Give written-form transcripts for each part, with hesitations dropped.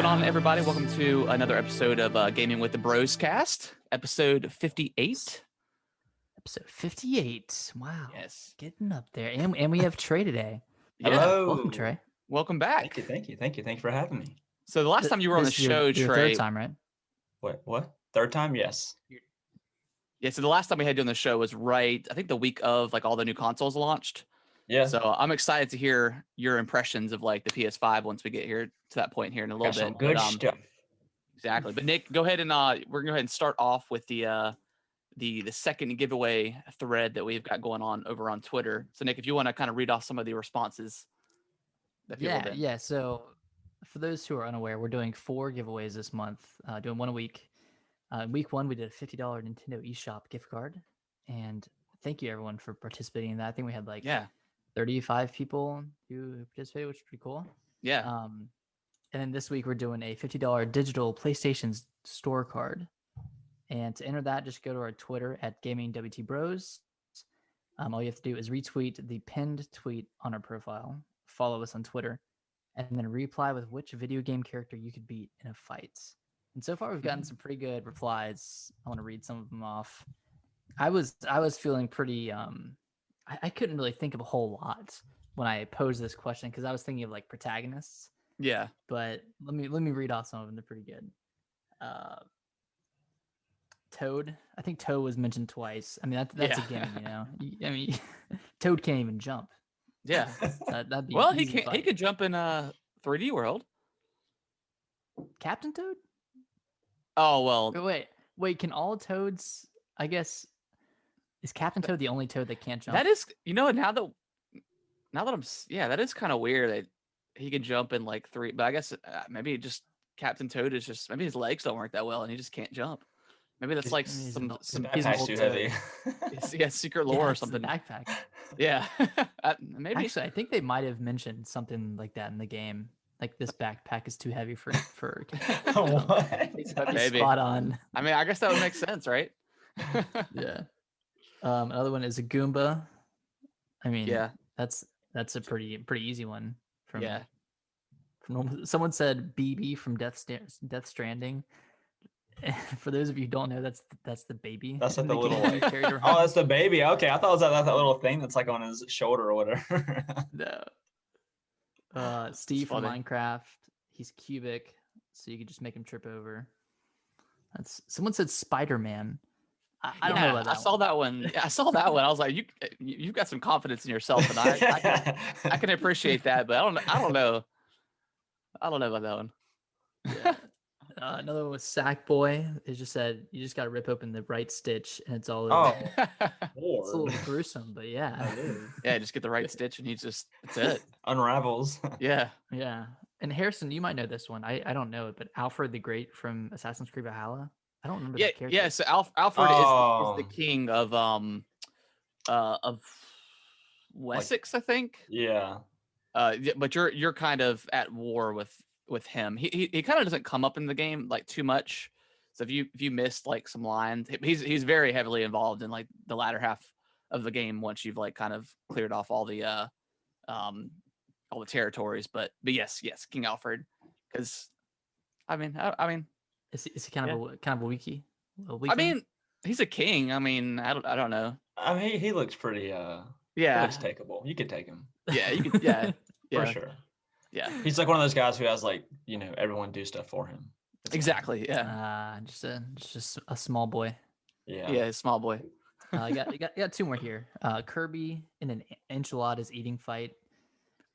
going on, everybody? Welcome to another episode of Gaming with the Bros Cast, episode 58. Episode 58. Wow. Yes. Getting up there. And we have Trey today. Yeah. Hello. Welcome, Trey. Welcome back. Thank you for having me. So the last time you were on the This is show, your Trey. third time, right? What? Third time? Yes. Yeah, so the last time we had you on the show was I think the week of like all the new consoles launched. Yeah. So I'm excited to hear your impressions of like the PS5 once we get here to that point here in a little Got bit. some good But, stuff. Exactly. But Nick, go ahead and we're gonna go ahead and start off with the second giveaway thread that we've got going on over on Twitter. So Nick, if you want to kind of read off some of the responses that people did. Yeah. So for those who are unaware, we're doing 4 giveaways this month, doing one a week. Week 1, we did a $50 Nintendo eShop gift card. And thank you everyone for participating in that. I think we had 35 people who participated, which is pretty cool. Yeah. And then this week we're doing a $50 digital PlayStation store card. And to enter that, just go to our Twitter at GamingWTBros. All you have to do is retweet the pinned tweet on our profile, follow us on Twitter, and then reply with which video game character you could beat in a fight. And so far we've gotten some pretty good replies. I want to read some of them off. I was feeling pretty I couldn't really think of a whole lot when I posed this question because I was thinking of like protagonists. Yeah. But let me read off some of them. They're pretty good. Toad. I think Toad was mentioned twice. I mean that's a gimme, you know. I mean, Toad can't even jump. Yeah. That'd be Well, he could jump in 3D World. Captain Toad? Oh well. Wait. Can all Toads? I guess is Captain Toad the only Toad that can't jump? That is, now that that is kind of weird that he can jump in like 3. But I guess maybe just Captain Toad is just maybe his legs don't work that well and he just can't jump. Maybe that's like some he's an Backpack's old too Toad. heavy. yeah, secret lore or it's the something. backpack. Yeah. Maybe. Actually, I think they might have mentioned something like that in the game. Like this backpack is too heavy for. What? Maybe. Spot on. I mean, I guess that would make sense, right? Yeah. Another one is a Goomba. I mean, Yeah. that's a pretty easy one. Yeah. Someone said BB from Death Stranding. For those of you who don't know, that's the baby. That's like in the game little that you like. carried around. Oh, that's the baby. Okay, I thought it was that little thing that's like on his shoulder or whatever. No. Steve from funny. Minecraft. He's cubic, so you could just make him trip over. Someone said Spider-Man. I don't know about that. I saw that one. Yeah, I saw that one. I was like, you've got some confidence in yourself, and I can appreciate that, but I don't know. I don't know about that one. Yeah. Another one was Sackboy. It just said you just got to rip open the right stitch and it's all over. Oh, It's a little gruesome, but yeah. Yeah, just get the right stitch and that's it. Unravels. Yeah. Yeah. And Harrison, you might know this one. I don't know it, but Alfred the Great from Assassin's Creed Valhalla. I don't remember that character. Yeah. So Alfred is the king of Wessex, I think. Yeah. But you're kind of at war with him. He kind of doesn't come up in the game like too much. So if you missed like some lines, he's very heavily involved in like the latter half of the game once you've like kind of cleared off all the territories. But yes, King Alfred, because I mean is he kind of a wiki? I mean, he's a king. I mean, I don't know. I mean, he looks pretty. Yeah, he looks takeable. You could take him. Yeah, you could. Yeah, for sure. Yeah, he's like one of those guys who has like everyone do stuff for him. Exactly. Yeah. Just a small boy. Yeah. Yeah, a small boy. You got 2 more here. Kirby in an enchiladas eating fight.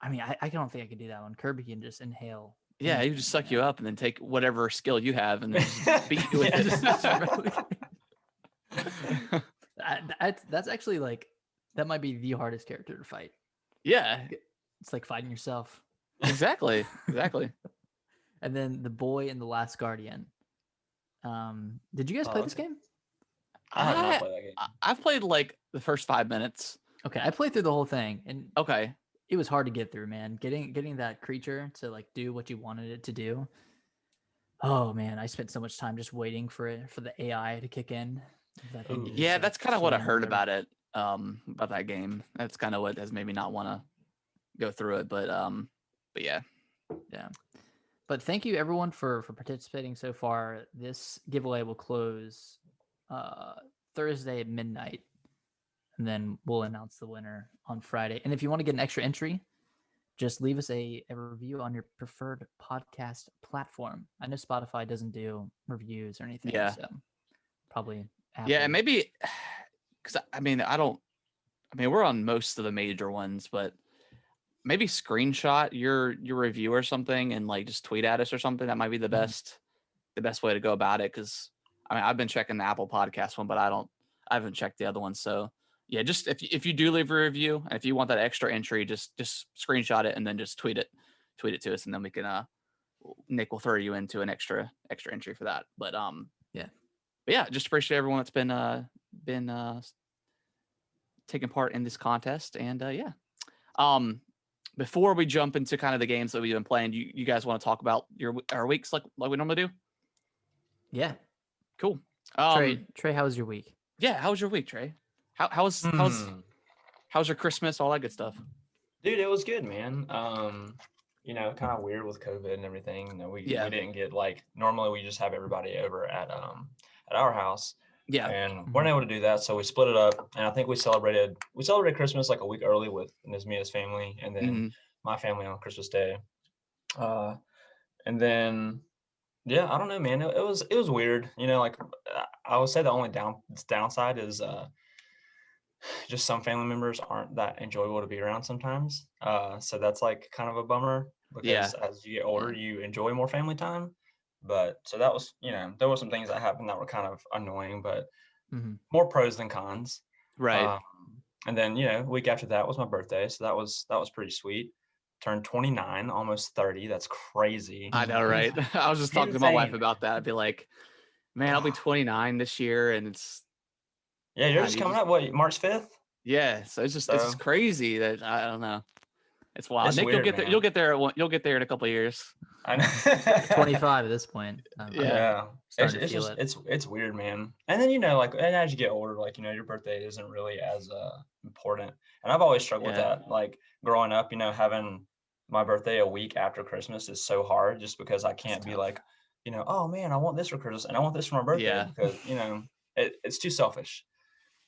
I mean, I don't think I could do that one. Kirby can just inhale. Yeah, he would just suck you up and then take whatever skill you have and then just beat you with it. That's actually like that might be the hardest character to fight. Yeah, it's like fighting yourself. Exactly. And then the boy and the Last Guardian. Did you guys play this game? I have not played that game. I've played like the first 5 minutes. Okay, I played through the whole thing, and okay, it was hard to get through, man. Getting that creature to like do what you wanted it to do. Oh man, I spent so much time just waiting for the AI to kick in. Yeah, that's kind of what I heard about it. About that game. That's kind of what has made me not want to go through it. But yeah. But thank you everyone for participating so far. This giveaway will close Thursday at midnight, and then we'll announce the winner on Friday. And if you want to get an extra entry, just leave us a review on your preferred podcast platform. I know Spotify doesn't do reviews or anything, Yeah. so probably Apple. Yeah, and maybe because I mean we're on most of the major ones, but maybe screenshot your review or something and like just tweet at us or something. That might be the best way to go about it. Because I mean, I've been checking the Apple Podcast one, but I haven't checked the other one. So yeah, just if you do leave a review and if you want that extra entry, just screenshot it and then just tweet it to us, and then we can Nick will throw you into an extra entry for that. But yeah, just appreciate everyone that's been taking part in this contest. And before we jump into kind of the games that we've been playing, you guys want to talk about our weeks like we normally do? Yeah. Cool. Trey, how was your week? Yeah, how was your week, Trey? How's your Christmas, all that good stuff? Dude, it was good, man. Kind of weird with COVID and everything. We didn't get normally we just have everybody over at our house. Yeah. And weren't able to do that, so we split it up. And I think we celebrated Christmas like a week early with Mia's family, and then my family on Christmas Day. And then I don't know, man. It was weird. I would say the only downside is just some family members aren't that enjoyable to be around sometimes. So that's like kind of a bummer because as you get older, you enjoy more family time. But so that was, there were some things that happened that were kind of annoying, but more pros than cons. Right. And then, week after that was my birthday. So that was pretty sweet. Turned 29, almost 30. That's crazy. I know, right? I was just talking to my wife about that. I'd be like, man, I'll be 29 this year. And it's. Yeah, you're just coming up, what, March 5th? Yeah. So it's just crazy that I don't know. It's wild. It's Nick, weird, you'll get there. You'll get there in a couple of years. I know. 25 at this point. It's weird, man. And then and as you get older, your birthday isn't really as important. And I've always struggled with that. Like growing up, having my birthday a week after Christmas is so hard, just because I can't be like, oh man, I want this for Christmas and I want this for my birthday because it's too selfish.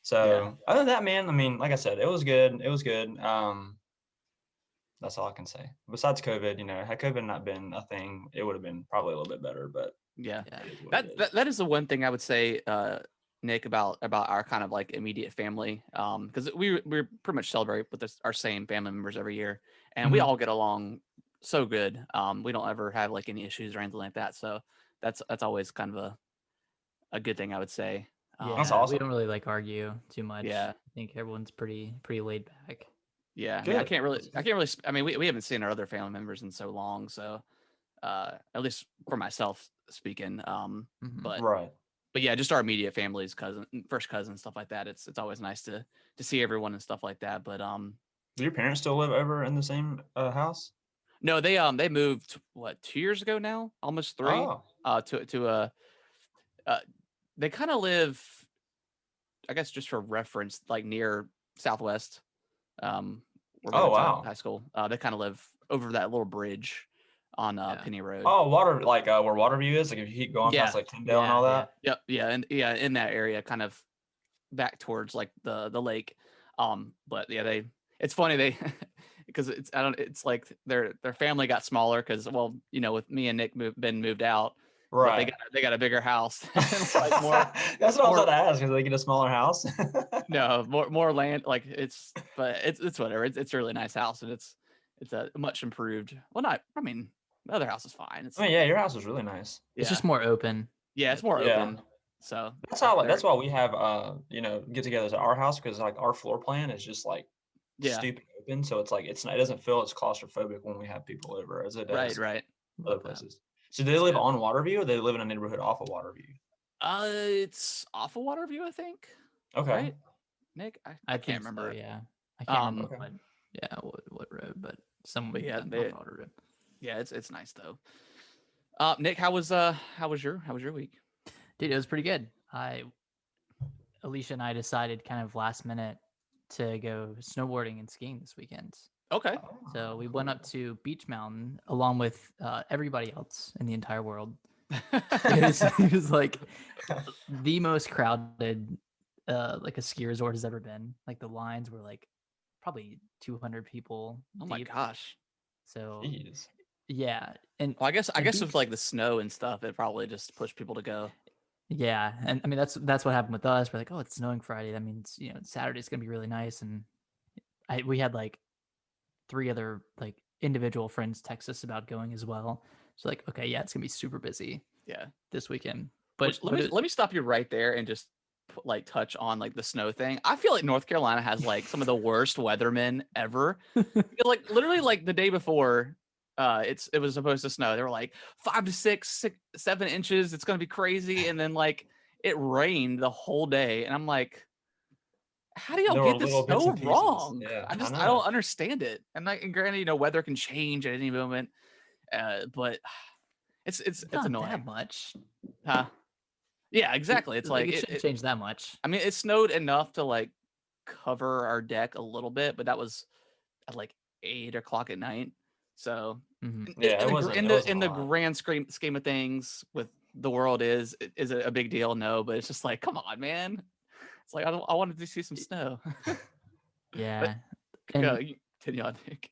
So other than that, man, I mean, like I said, it was good. That's all I can say. Besides COVID, had COVID not been a thing, it would have been probably a little bit better. But that is the one thing I would say, Nick, about our kind of like immediate family, because we pretty much celebrate with our same family members every year, and we all get along so good. We don't ever have like any issues or anything like that. So that's always kind of a good thing, I would say. That's awesome. We don't really argue too much. Yeah, I think everyone's pretty laid back. Yeah, I can't really. I mean, we haven't seen our other family members in so long, so at least for myself speaking. But yeah, just our immediate families, first cousins, stuff like that. It's always nice to see everyone and stuff like that. But do your parents still live over in the same house? No, they moved 2 years ago now, almost 3. They kind of live, I guess, just for reference, like near Southwest. Where we went to high school. They kind of live over that little bridge on Penny Road. Oh, where Waterview is. Like if you keep going past Tyndale and all that. In that area, kind of back towards like the lake. But yeah, it's funny because it's like their family got smaller because with me and Nick been moved out. Right. They got a bigger house. That's what I was about to ask. Because they get a smaller house. No, more land. But it's whatever. It's a really nice house, and it's a much improved. Well, the other house is fine. Your house is really nice. It's just more open. Yeah, it's more open. So that's why we have get-togethers at our house, because our floor plan is just stupid open. So it's it doesn't feel as claustrophobic when we have people over as it does other places. So do they live on Waterview, or they live in a neighborhood off of Waterview? It's off of Waterview, I think. Okay. Right? Nick, I can't remember. So, yeah, I can't remember what road, but somewhere. Waterview. Yeah, it's nice though. Nick, how was your week? Dude, it was pretty good. Alicia and I decided kind of last minute to go snowboarding and skiing this weekend. Okay. So we went up to Beach Mountain along with everybody else in the entire world. It was like the most crowded like a ski resort has ever been. Like the lines were like probably 200 people Oh my deep. gosh. So Jeez. yeah, and Well, I guess with beach, like the snow and stuff, it probably just pushed people to go. yeah, and I mean that's what happened with us. We're like, oh, it's snowing Friday. That means Saturday's gonna be really nice. And we had like 3 other like individual friends text us about going as well. So like, okay, yeah, it's gonna be super busy Yeah. this weekend. Which But let me stop you right there and just like touch on like the snow thing. I feel like North Carolina has like some of the worst weathermen ever. Because, like literally like the day before it was supposed to snow. They were like 5 to 7 inches. It's gonna be crazy. And then like it rained the whole day. And I'm like, how do y'all There were get this little bits so and pieces. wrong? Yeah, I I know. don't understand it. And like, and granted, weather can change at any moment. But it's not annoying. that much. Huh? Yeah, exactly. It's like it shouldn't change that much. I mean, it snowed enough to like cover our deck a little bit, but that was at like 8 o'clock at night. So Yeah, it wasn't. It wasn't in a the lot. grand scheme of things, with the world is it a big deal? No, but it's just like, come on, man. It's like I wanted to see some snow. But Yeah, and continue on, Nick.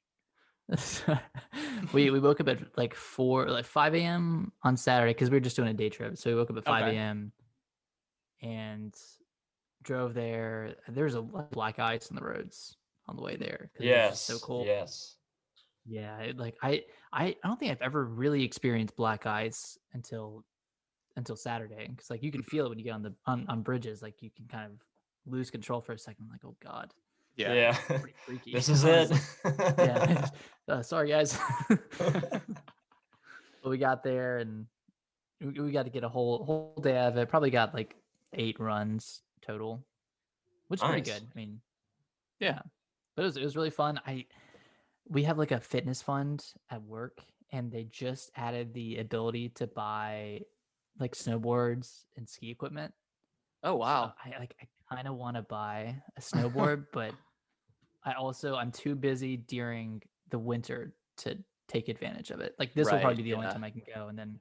we woke up at like 5 a.m. on Saturday because we were just doing a day trip. So we woke up at 5 Okay. a.m. and drove there. There's a lot of black ice on the roads on the way there because it was just so cold. Yes. Yeah, I don't think I've ever really experienced black ice until Saturday because like you can feel it when you get on the on bridges. Like you can kind of lose control for a second. Like, oh god, Yeah. Yeah. pretty freaky. This is it. Yeah. Sorry, guys. But we got there and we got to get a whole day out of it. Probably got like 8 runs total, which is pretty Nice. good. I mean, Yeah. but it was really fun. We have like a fitness fund at work, and they just added the ability to buy like snowboards and ski equipment. Oh So wow. I kind of want to buy a snowboard, but I'm too busy during the winter to take advantage of it. Like this will probably Right. be the only Yeah. time I can go, and then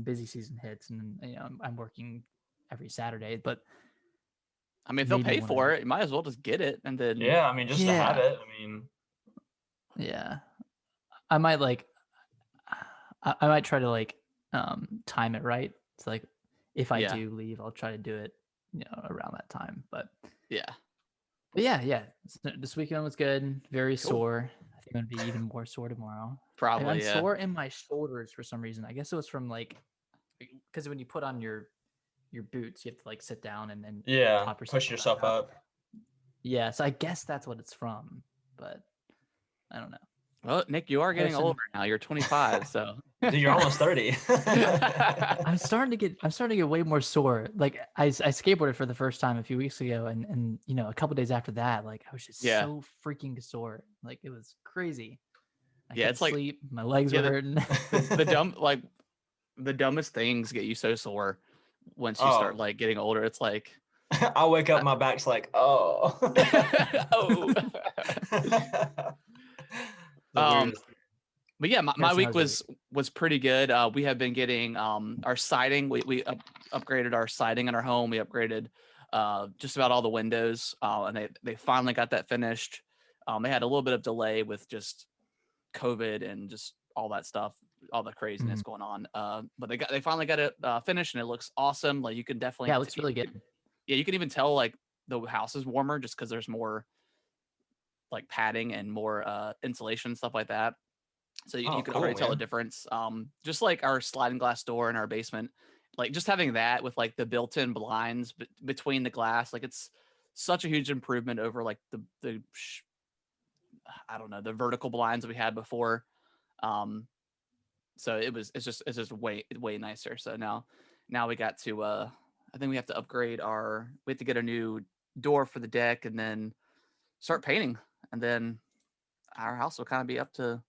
busy season hits, and then I'm working every Saturday. But I mean, if they'll made me pay want for to. it, you might as well just get it and then. Yeah, I mean, just to have Yeah, it. I mean, yeah. I might like. I might try to like time it right. It's like if I Yeah. do leave, I'll try to do it, around that time. But Yeah. yeah. This weekend was good. Very Cool. sore. I think I'm gonna be even more sore tomorrow. Probably. I'm Yeah. sore in my shoulders for some reason. I guess it was from like because when you put on your boots, you have to like sit down and then yeah, prop push back yourself up. Yeah, so I guess that's what it's from, but I don't know. Well, Nick, you are getting older now. You're 25, so. Dude, you're almost 30. I'm starting to get way more sore. Like I skateboarded for the first time a few weeks ago, and a couple days after that, like I was just so freaking sore. Like it was crazy. I couldn't it's like sleep. My legs were hurting. the dumbest things get you so sore once you start like getting older. It's like I wake up, my back's like, oh. oh. But yeah, my week was pretty good. We have been getting our siding. We upgraded our siding in our home. We upgraded just about all the windows, and they finally got that finished. They had a little bit of delay with just COVID and just all that stuff, all the craziness going on. But they finally got it finished, and it looks awesome. Like you can definitely it looks really good. Yeah, you can even tell like the house is warmer just because there's more like padding and more insulation and stuff like that. So you can already tell a difference. Just like our sliding glass door in our basement, like just having that with like the built-in blinds between the glass, like it's such a huge improvement over like the I don't know, the vertical blinds that we had before. So it's just way nicer. So now we got to I think we have to get a new door for the deck and then start painting, and then our house will kind of be up to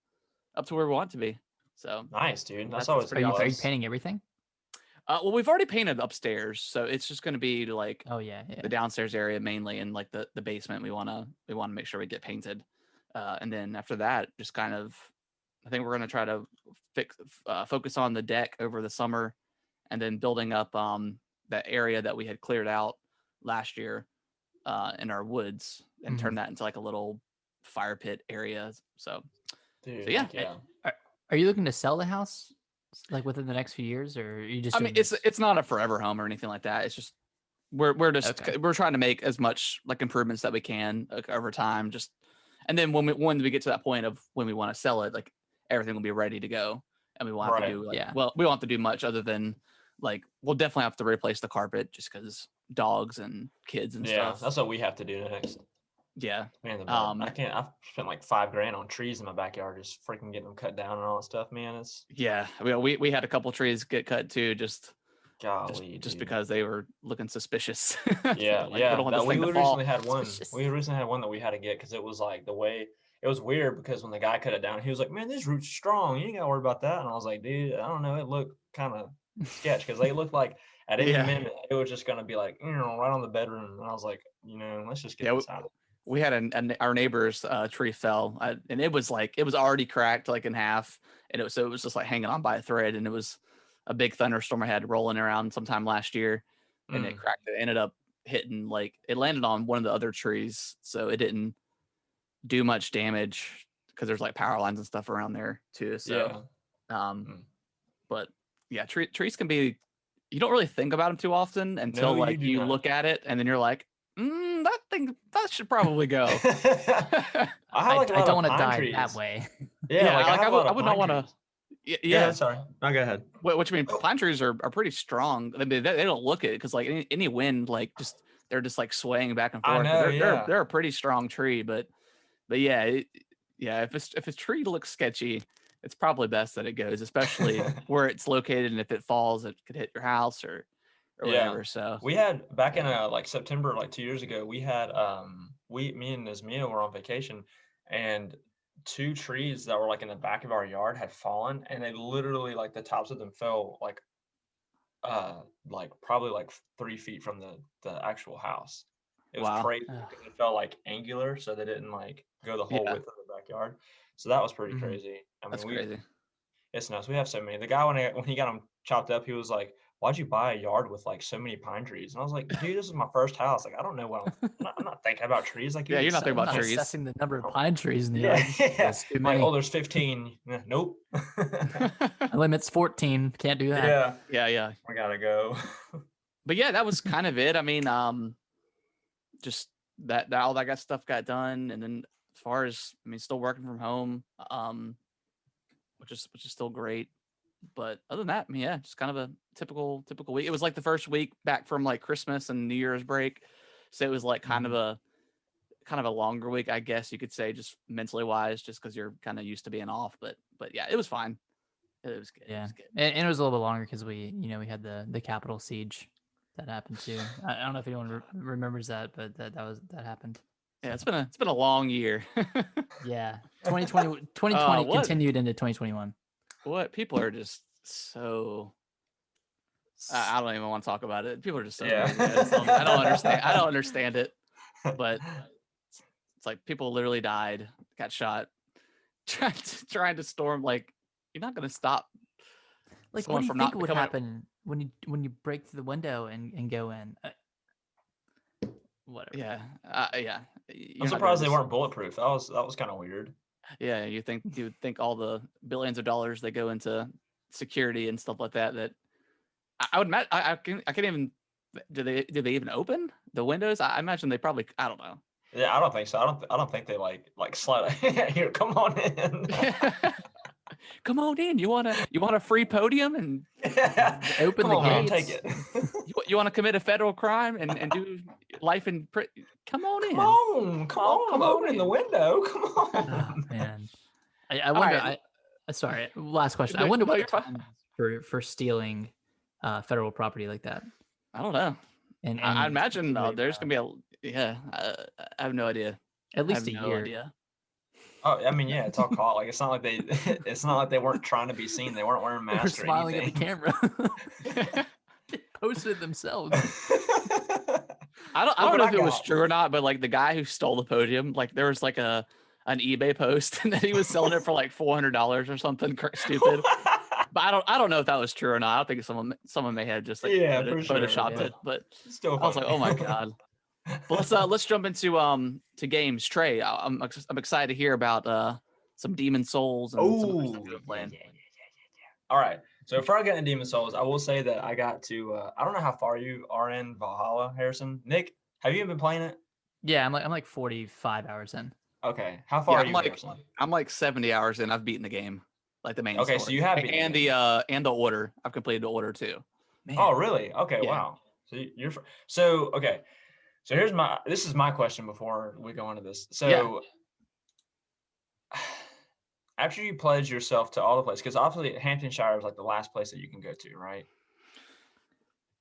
where we want it to be. So nice, dude. That's are pretty you awesome. painting everything? Well, we've already painted upstairs, so it's just going to be like the downstairs area mainly, and like the basement we want to make sure we get painted. And then after that, just kind of, I think we're going to try to focus on the deck over the summer, and then building up that area that we had cleared out last year in our woods, and turn that into like a little fire pit area. So, Dude, so yeah. Are you looking to sell the house like within the next few years, or are you just? I mean, it's not a forever home or anything like that. It's just we're just we're trying to make as much like improvements that we can over time. Just, and then when we get to that point of when we want to sell it, like everything will be ready to go, and we won't have to do well, we won't have to do much other than like we'll definitely have to replace the carpet just because dogs and kids and stuff. Yeah, that's what we have to do next. Yeah. Man, I've spent like $5,000 on trees in my backyard, just freaking getting them cut down and all that stuff, man. It's we had a couple trees get cut too, just just because they were looking suspicious. Yeah, like, we recently had one. We recently had one that we had to get because it was like the way it was weird, because when the guy cut it down, he was like, "Man, these roots are strong. You ain't gotta worry about that." And I was like, "Dude, I don't know. It looked kind of sketch because they looked like at any minute it was just gonna be like, right on the bedroom." And I was like, let's just get this out. We had our neighbor's tree fell, and it was already cracked like in half, and it was just like hanging on by a thread, and it was a big thunderstorm I had rolling around sometime last year, and it cracked. It ended up hitting, like, it landed on one of the other trees, so it didn't do much damage because there's like power lines and stuff around there too. So, but yeah, trees can be, you don't really think about them too often until you look at it, and then you're like, that should probably go. I don't want to die that way. I would not want to. Yeah, sorry. No, go ahead. What you mean? Pine trees are pretty strong. They don't look it because like any wind, like they're just like swaying back and forth. They're a pretty strong tree, but if a tree looks sketchy, it's probably best that it goes, especially where it's located, and if it falls, it could hit your house or whatever. So we had back in like September, like 2 years ago, we had me and Ismia were on vacation, and 2 trees that were like in the back of our yard had fallen, and they literally, like, the tops of them fell like probably like 3 feet from the actual house. It was crazy because it felt like angular, so they didn't like go the whole width of the backyard. So that was pretty crazy. I mean, that's crazy. It's nuts. We have so many. The guy, when he got them chopped up, he was like, "Why'd you buy a yard with like so many pine trees?" And I was like, "Dude, this is my first house. Like, I don't know what I'm not thinking about trees. Like, you're not thinking about trees. Assessing the number of pine trees in the yard. Like, there's 15. Nope. Limit's 14. Can't do that. Yeah. We gotta go. But yeah, that was kind of it. I mean, just that all that stuff got done, and then as far as, I mean, still working from home, which is still great. But other than that, I mean, yeah, just kind of a typical week. It was like the first week back from like Christmas and New Year's break, so it was like kind of a longer week, I guess you could say, just mentally wise, just because you're kind of used to being off. But yeah, it was fine. It was good. Yeah, it was good. And it was a little bit longer because we had the Capitol siege that happened too. I don't know if anyone remembers that, but that happened. Yeah, it's been a long year. Yeah, 2020 continued into 2021. What, people are just so, I don't even want to talk about it. People are just so crazy. I don't understand it, but it's like people literally died, got shot, trying to storm. Like, you're not going to stop. Like, what do you think would happen when you break through the window and go in? Whatever. Yeah. I'm surprised they weren't bulletproof. That was kind of weird. Yeah, you would think all the billions of dollars that go into security and stuff like that I would imagine, I can't even, do they even open the windows? I imagine they probably, I don't know. Yeah, I don't think so. I don't think they like slide. Here, come on in. Come on in. You want a free podium and open the gates? Take it. You want to commit a federal crime and do life in prison? Come on in. Come on. Open the window. Come on. Oh, man. I wonder. Right. Sorry. Last question. I wonder what your time for stealing federal property like that. I don't know. And I imagine there's gonna be I have no idea. At least a year. Idea. Oh, I mean, yeah, it's all caught. Like, it's not like they weren't trying to be seen. They weren't wearing masks. They were smiling at the camera. They posted it themselves. I don't know if it was true or not, but like the guy who stole the podium, like there was like a an eBay post and that he was selling it for like $400 or something stupid. But I don't know if that was true or not. I don't think someone may have just like photoshopped it, but still I was like, oh my god. But let's jump into to games. Trey, I'm excited to hear about some Demon Souls and some other stuff you've been playing. Yeah. All right. So before I get into Demon Souls, I will say that I got to I don't know how far you are in Valhalla, Harrison. Nick, have you been playing it? Yeah, I'm like 45 hours in. Okay. How far are you, Harrison? I'm like 70 hours in. I've beaten the game, like the main story. So you have beaten the order. I've completed the order too. Man. Oh, really? Okay. Yeah. Wow. So okay. So this is my question before we go into this. So after you pledge yourself to all the places, because obviously Hamptonshire is like the last place that you can go to, right?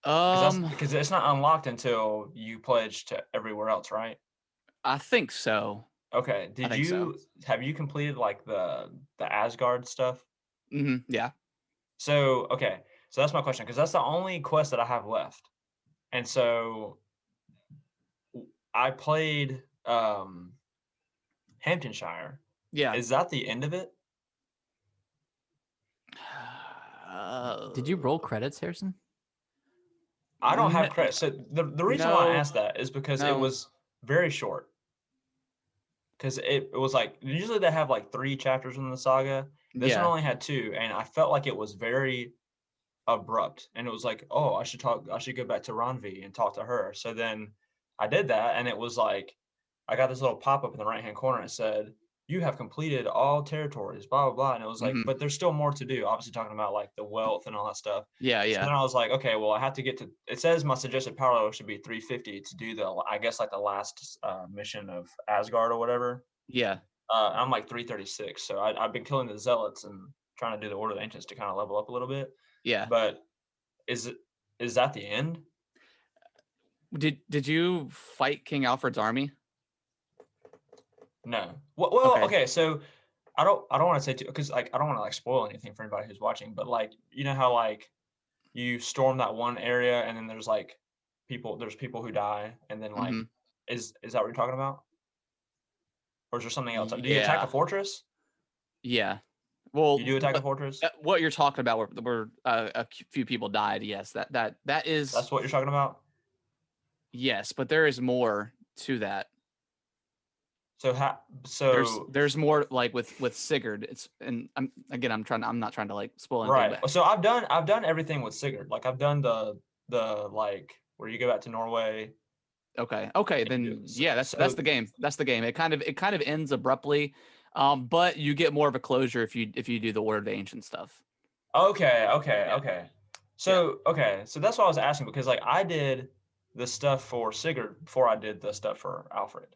Because it's not unlocked until you pledge to everywhere else, right? I think so. Okay. Have you completed like the Asgard stuff? Mm-hmm. Yeah. So okay. So that's my question, because that's the only quest that I have left. And so I played Hamptonshire. Yeah. Is that the end of it? Did you roll credits, Harrison? I don't have credits. So the reason why I asked that is because it was very short. Because it was like, usually they have like 3 chapters in the saga. This one only had 2, and I felt like it was very abrupt. And it was like, oh, I should go back to Ranvi and talk to her. So then I did that, and it was like, I got this little pop-up in the right-hand corner. And it said, you have completed all territories, blah, blah, blah. And it was like, but there's still more to do. Obviously talking about like the wealth and all that stuff. Yeah. So then I was like, okay, well, I have to get to, it says my suggested power level should be 350 to do I guess like the last mission of Asgard or whatever. Yeah. I'm like 336. So I've been killing the zealots and trying to do the Order of the Ancients to kind of level up a little bit. Yeah. But is that the end? Did you fight King Alfred's army? No. Well, okay. So I don't want to say too, because like I don't want to like spoil anything for anybody who's watching, but like, you know how like you storm that one area and then there's like people who die, and then like is that what you're talking about? Or is there something else? Do you attack a fortress? Yeah. Well, you do attack a fortress? What you're talking about where a few people died, yes. That is. That's what you're talking about? Yes, but there is more to that. So there's more like with Sigurd. I'm not trying to like spoil anything. Right. So I've done everything with Sigurd. Like I've done the like where you go back to Norway. Okay. Then that's the game. That's the game. It kind of ends abruptly, but you get more of a closure if you do the Order of the Ancient stuff. Okay. So so that's what I was asking, because like I did the stuff for Sigurd before I did the stuff for Alfred.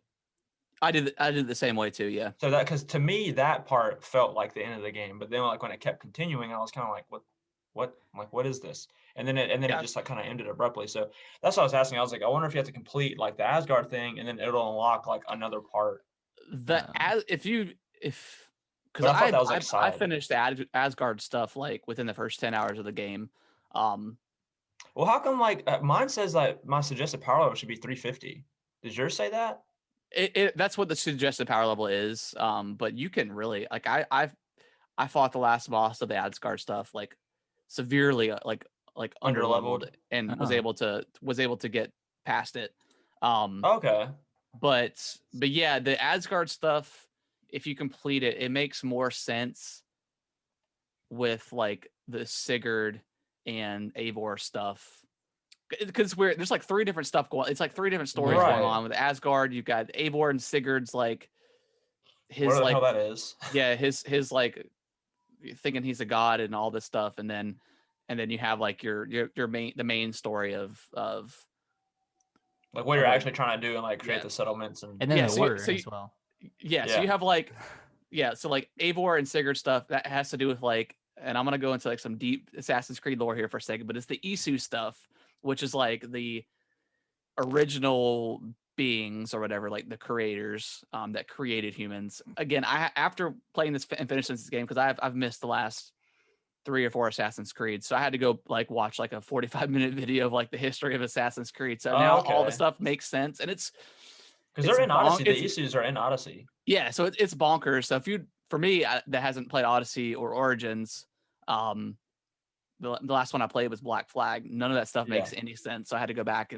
I did the same way too, yeah. So that, because to me that part felt like the end of the game, but then like when it kept continuing, I was kind of like, what is this? And then it just like kind of ended abruptly. So that's what I was asking. I was like, I wonder if you have to complete like the Asgard thing, and then it'll unlock like another part. Because I finished the Asgard stuff like within the first 10 hours of the game. Well, how come like mine says like my suggested power level should be 350? Did yours say that? That's what the suggested power level is. But you can really like I fought the last boss of the Asgard stuff like severely like underleveled and was able to get past it. Okay. But yeah, the Asgard stuff, if you complete it, it makes more sense with like the Sigurd and Eivor stuff. Because there's like 3 different stuff going. It's like 3 different stories going on with Asgard. You've got Eivor and Sigurd's like his like how that is. Yeah, his like thinking he's a god and all this stuff, and then you have like the main story of like what you're actually trying to do and like create the settlements and then the order as well. Yeah, so you have like so like Eivor and Sigurd stuff that has to do with like, and I'm gonna go into like some deep Assassin's Creed lore here for a second, but it's the Isu stuff, which is like the original beings or whatever, like the creators that created humans. Again, after playing this and finishing this game, because I've missed the last 3 or 4 Assassin's Creed, so I had to go like watch like a 45-minute video of like the history of Assassin's Creed. So now all the stuff makes sense, and Because they're in Odyssey. The issues are in Odyssey. Yeah, so it's bonkers. So for me that hasn't played Odyssey or Origins, the last one I played was Black Flag. None of that stuff makes any sense. So I had to go back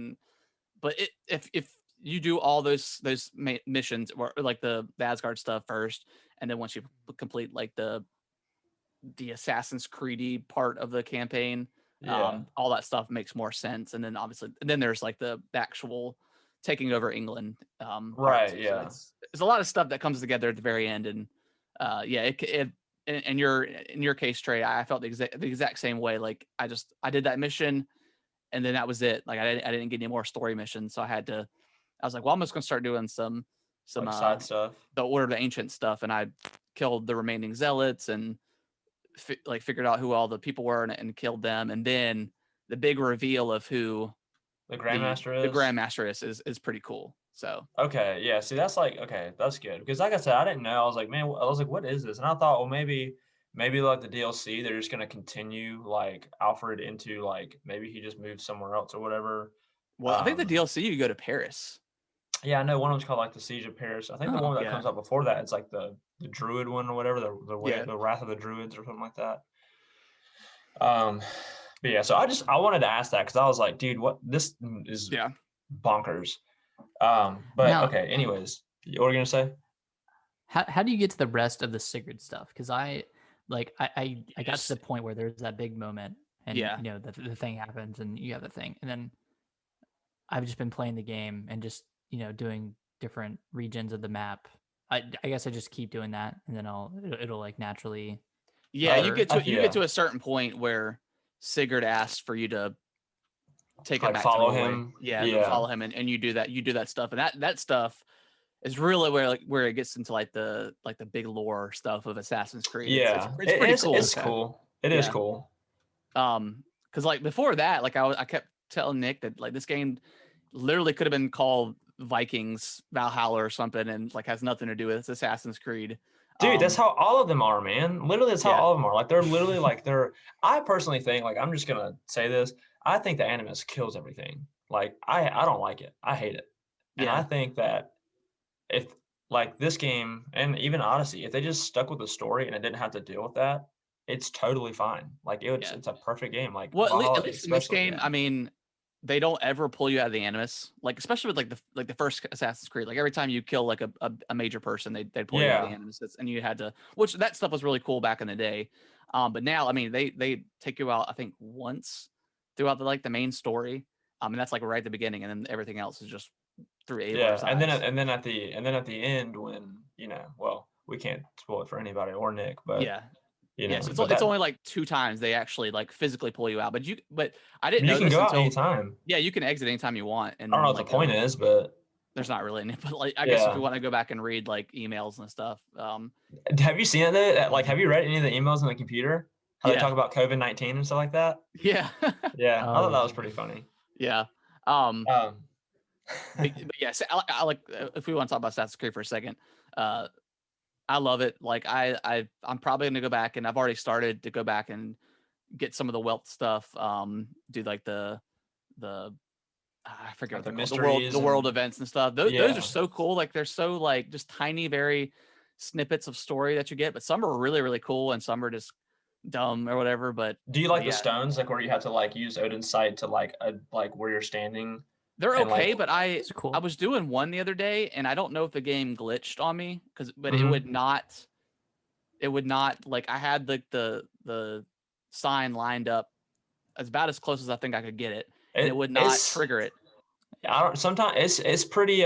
but if you do all those missions or like the Asgard stuff first, and then once you complete like the Assassin's Creed part of the campaign, all that stuff makes more sense. And then obviously, there's like the actual taking over England. Right. Yeah. So it's a lot of stuff that comes together at the very end. And in your case, Trey, I felt the exact same way. Like I did that mission, and then that was it. Like I didn't get any more story missions, so I was like, well, I'm just gonna start doing some like side stuff, the Order of the Ancient stuff, and I killed the remaining zealots and figured out who all the people were and killed them. And then the big reveal of who the Grandmaster is. The Grandmaster is pretty cool. So okay, yeah. See, that's that's good because like I said, I didn't know. I was like, man, what is this? And I thought, well, maybe like the DLC, they're just gonna continue like Alfred into like maybe he just moved somewhere else or whatever. Well, I think the DLC you go to Paris. Yeah, I know one of them's called like the Siege of Paris. I think the one that comes up before that, it's like the Druid one or whatever, the Wrath of the Druids or something like that. But yeah, so I wanted to ask that because I was like, dude, what this is bonkers. But now, okay, anyways, what were you gonna say? How do you get to the rest of the Sigurd stuff? Because I got to the point where there's that big moment, and you know the thing happens, and you have the thing, and then I've just been playing the game and just doing different regions of the map. I guess I just keep doing that, and then it'll like naturally. Yeah, you get to a certain point where Sigurd asks for you to take it back follow to him. Yeah, follow him, and you do that stuff, and that stuff is really where it gets into like the big lore stuff of Assassin's Creed. Yeah, it's pretty cool. It's cool. It is cool. Because like before that, like I kept telling Nick that like this game literally could have been called Vikings Valhalla or something, and like has nothing to do with Assassin's Creed. Dude, that's how all of them are, man. Literally, that's how all of them are. Like they're literally like I personally think, like, I'm just gonna say this. I think the Animus kills everything. Like I don't like it. I hate it. And I think that if like this game and even Odyssey, if they just stuck with the story and it didn't have to deal with that, it's totally fine. Like it's a perfect game. Like at least in this game, I mean, they don't ever pull you out of the Animus, like especially with like the first Assassin's Creed. Like every time you kill like a major person, they'd pull you out of the Animus, and you had to. Which that stuff was really cool back in the day, but now I mean they take you out I think once throughout the main story, and that's like right at the beginning, and then everything else is just through Aloy's eyes. and then at the end when well, we can't spoil it for anybody or Nick, but so it's only like 2 times they actually like physically pull you out, but I didn't know you can go out anytime. Yeah, you can exit anytime you want. And I don't know what the point is, but there's not really any. But like I guess if you want to go back and read like emails and stuff. Have you seen it? Like, have you read any of the emails on the computer? How they talk about COVID-19 and stuff like that? Yeah. Yeah, I thought that was pretty funny. Yeah. But yes, I like if we want to talk about Assassin's Creed for a second. I love it. Like I'm probably gonna go back, and I've already started to go back and get some of the wealth stuff. Do like the I forget like the world events and stuff. Those are so cool. Like they're so like just tiny, very snippets of story that you get. But some are really really cool, and some are just dumb or whatever. But do you like the stones, like where you have to like use Odin's sight to like where you're standing? They're okay, but I was doing one the other day, and I don't know if the game glitched on me but it would not like I had the sign lined up about as close as I think I could get it, and it would not trigger it. Sometimes it's pretty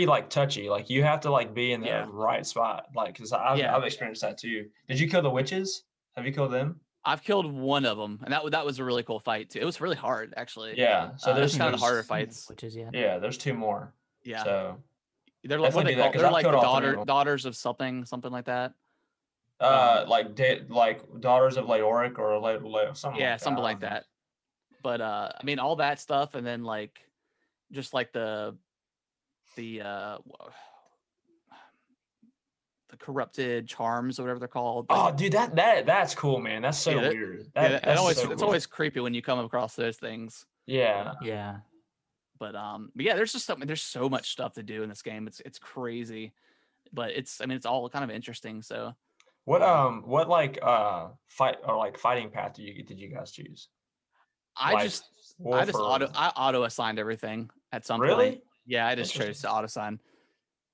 like touchy. Like you have to like be in the right spot. Like because I've experienced that too. Did you kill the witches? Have you killed them? I've killed one of them, and that was a really cool fight too. It was really hard, actually. Yeah, so there's kind of the harder fights. There's 2 more. Yeah. So they're like what they call. They're like the daughters of something like that. Like daughters of Leoric or something. Yeah, something like that. But I mean, all that stuff, and then like, just like the corrupted charms or whatever they're called. Oh, dude, that's cool, man. That's so weird. It's always creepy when you come across those things. Yeah. Yeah. But yeah, there's just something. There's so much stuff to do in this game. It's crazy, but it's it's all kind of interesting. So What like fighting path did you guys choose? I Like just I wolf just or auto assigned everything at some point. really? Yeah, I just chose Interesting. to auto assign,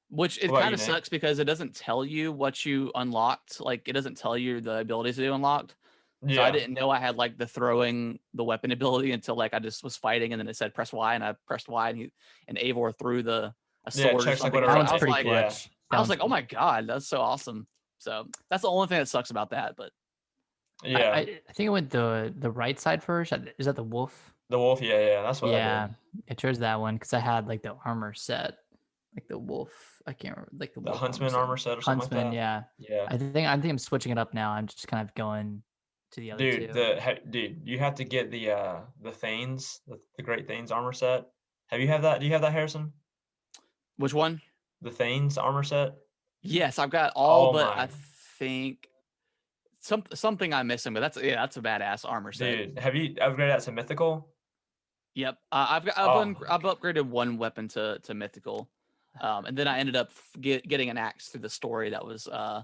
which it What about kind you, of Nick? sucks because it doesn't tell you what you unlocked. Like it doesn't tell you the abilities that you unlocked. So I Yeah. didn't know I had like the throwing the weapon ability until like I just was fighting and then it said press Y and I pressed Y and Eivor threw a Yeah, it sword or checks like something. whatever. That one's I was pretty like Yeah. clutch. I That was one's like, oh pretty my god, that's so awesome. So that's the only thing that sucks about that. But Yeah. I think I went the right side first. Is that the wolf? The wolf, yeah, that's what I did. Yeah, I chose that one because I had like the armor set, like the wolf. I can't remember, like the The wolf huntsman set. armor set or something like Huntsman, that. yeah. Yeah. I think I'm switching it up now. I'm just kind of going to the other Dude, two. dude, you have to get the Thanes, the Great Thanes armor set. Have you have that? Do you have that, Harrison? which one? The Thanes armor set? Yes, I've got all Oh but my, I think something I'm missing, but that's a badass armor set. dude, have you upgraded that to mythical? Yep, Oh my I've God. upgraded one weapon to mythical, and then I ended up getting an axe through the story that was I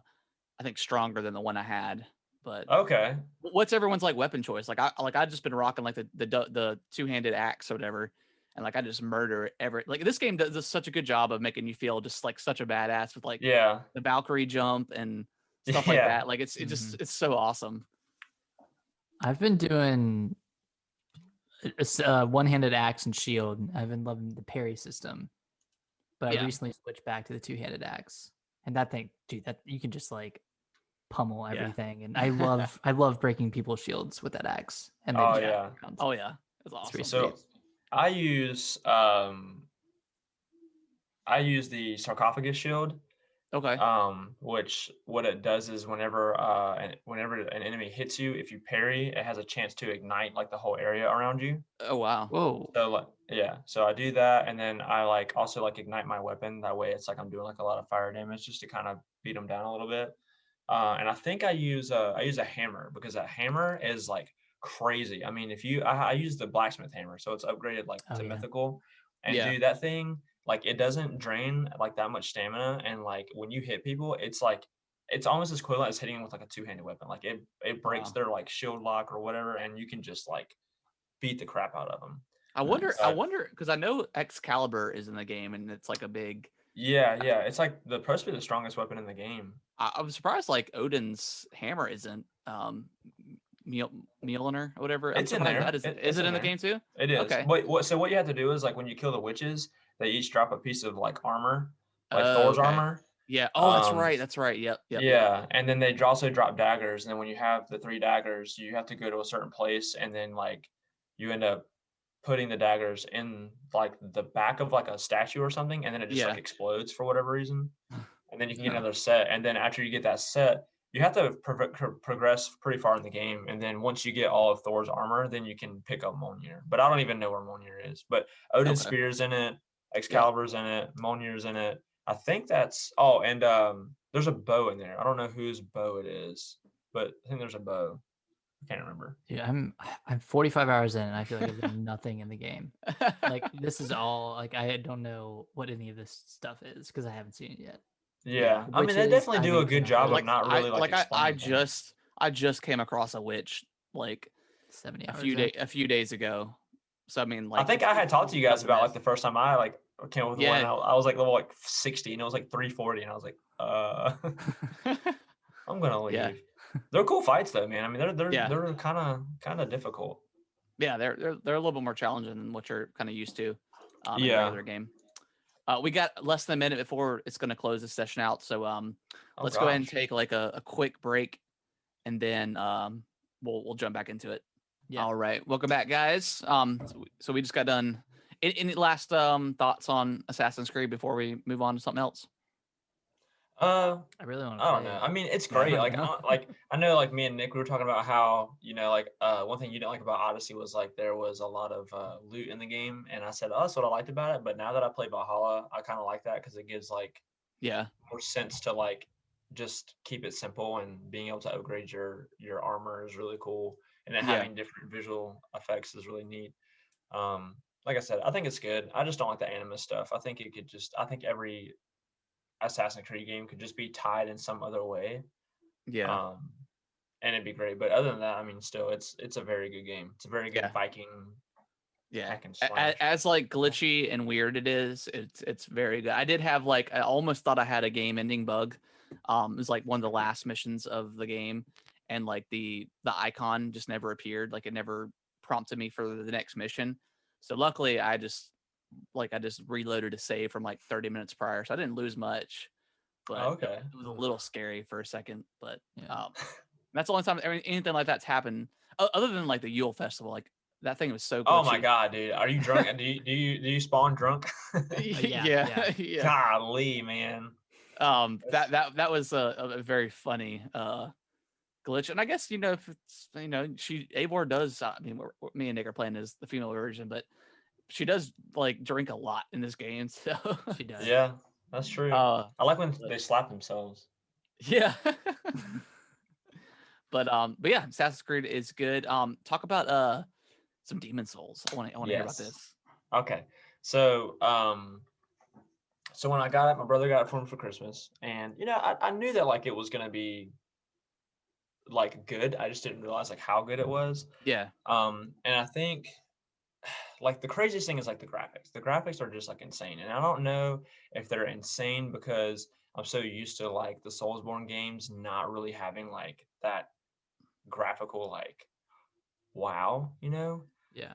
think stronger than the one I had. But Okay. what's everyone's like weapon choice? I just been rocking like the two-handed axe or whatever, and like I just murder every like this game does such a good job of making you feel just like such a badass with like Yeah. the Valkyrie jump and stuff like Yeah. that. Like Mhm. it's so awesome. I've been doing one-handed axe and shield. I've been loving the parry system, but I Yeah, recently switched back to the two-handed axe, and that thing, dude, that you can just like pummel yeah. everything. And I love breaking people's shields with that axe, and they Oh just Yeah. yeah. around. Oh yeah. It's It's pretty awesome. sweet. So I use the sarcophagus shield. Okay. Which what it does is whenever an enemy hits you, if you parry, it has a chance to ignite like the whole area around you. Oh wow. Whoa. So like yeah, so I do that, and then I like also like ignite my weapon. That way, it's like I'm doing like a lot of fire damage just to kind of beat them down a little bit. And I think I use a hammer because that hammer is like crazy. I mean, if you I use the blacksmith hammer, so it's upgraded like Oh to yeah. mythical, and Yeah. dude, that thing like it doesn't drain like that much stamina, and like when you hit people, it's like it's almost as equivalent as hitting them with like a two-handed weapon. Like it breaks Wow. their like shield lock or whatever, and you can just like beat the crap out of them. Nice. I But wonder because I know Excalibur is in the game and it's like a big. yeah, it's like the supposed to be the strongest weapon in the game. I was surprised like Odin's hammer isn't Mjolnir or whatever. I'm It's in surprised there. that is. Is It's it in in the there. game too? It is. Okay. Wait, what? So what you have to do is like when you kill the witches, they each drop a piece of like armor, like Oh, Thor's okay. armor. Yeah. Oh, that's Um, right. That's right. Yep. yeah, and then they also drop daggers. And then when you have the three daggers, you have to go to a certain place, and then like you end up putting the daggers in like the back of like a statue or something, and then it just like Yeah. explodes for whatever reason. And then you can get Huh. another set. And then after you get that set, you have to progress pretty far in the game. And then once you get all of Thor's armor, then you can pick up Mjolnir. But I don't even know where Mjolnir is. But Odin's Okay. Spear's in it, Yep. Excalibur's in it, Mjolnir's in it. I think that's and there's a bow in there. I don't know whose bow it is, but I think there's a bow. I can't remember. Dude, I'm 45 hours in, and I feel like I've done nothing in the game. Like this is all like I don't know what any of this stuff is because I haven't seen it yet. Yeah, I mean they Witches, definitely I do a haven't good job of counted. not really like explaining things. I just came across a witch like 70 hours in. a few days ago. So I mean I like think I had talked to you guys nothing about like is. the first time I like came up with one. Yeah. I was like level like 60, and it was like 340, and I was like, I'm gonna Yeah. leave. They're cool fights though, man. I mean, Yeah. they're kind of difficult. Yeah, they're a little bit more challenging than what you're kind of used to in the Yeah. regular game. We got less than a minute before it's going to close this session out, so Oh let's go ahead and gosh. take like a quick break, and then we'll jump back into it. Yeah. All right, welcome back, guys. So we just got done. Any last thoughts on Assassin's Creed before we move on to something else? Uh, I really want to I play don't know. it. I mean, it's but I great. don't Like, know. I know, like me and Nick, we were talking about how like one thing you didn't like about Odyssey was like there was a lot of loot in the game, and I said, oh, that's what I liked about it. But now that I play Valhalla, I kind of like that because it gives like Yeah, more sense to like just keep it simple, and being able to upgrade your armor is really cool, and then yeah, having different visual effects is really neat. Um, like I said, I think it's good. I just don't like the anime stuff. I think every Assassin's Creed game could just be tied in some other way. Yeah. And it'd be great. But other than that, I mean, still, it's a very good game. It's a very good Yeah. Viking Yeah. hack and slash. As like glitchy and weird it is, it's very good. I did have like I almost thought I had a game ending bug. It was like one of the last missions of the game, and like the icon just never appeared. Like it never prompted me for the next mission. So luckily I just reloaded a save from like 30 minutes prior, so I didn't lose much. But Okay. it was a little scary for a second. But Yeah. that's the only time anything like that's happened. Other than like the Yule Festival, like that thing was so glitchy. Oh my god, dude! Are you drunk? do you spawn drunk? Yeah. Golly, man. That was a very funny glitch, and I guess if it's Eivor does. I mean, me and Nick are playing as the female version, but she does like drink a lot in this game. So She does. Yeah, that's true. I like when they slap themselves. Yeah. But yeah, Assassin's Creed is good. Talk about some Demon Souls. I want to hear about this. Okay. So so when I got it, my brother got it for me for Christmas. And I knew that like it was gonna be like good. I just didn't realize like how good it was. Yeah. And I think like the craziest thing is like the graphics. The graphics are just like insane. And I don't know if they're insane because I'm so used to like the Soulsborne games not really having like that graphical like wow, Yeah.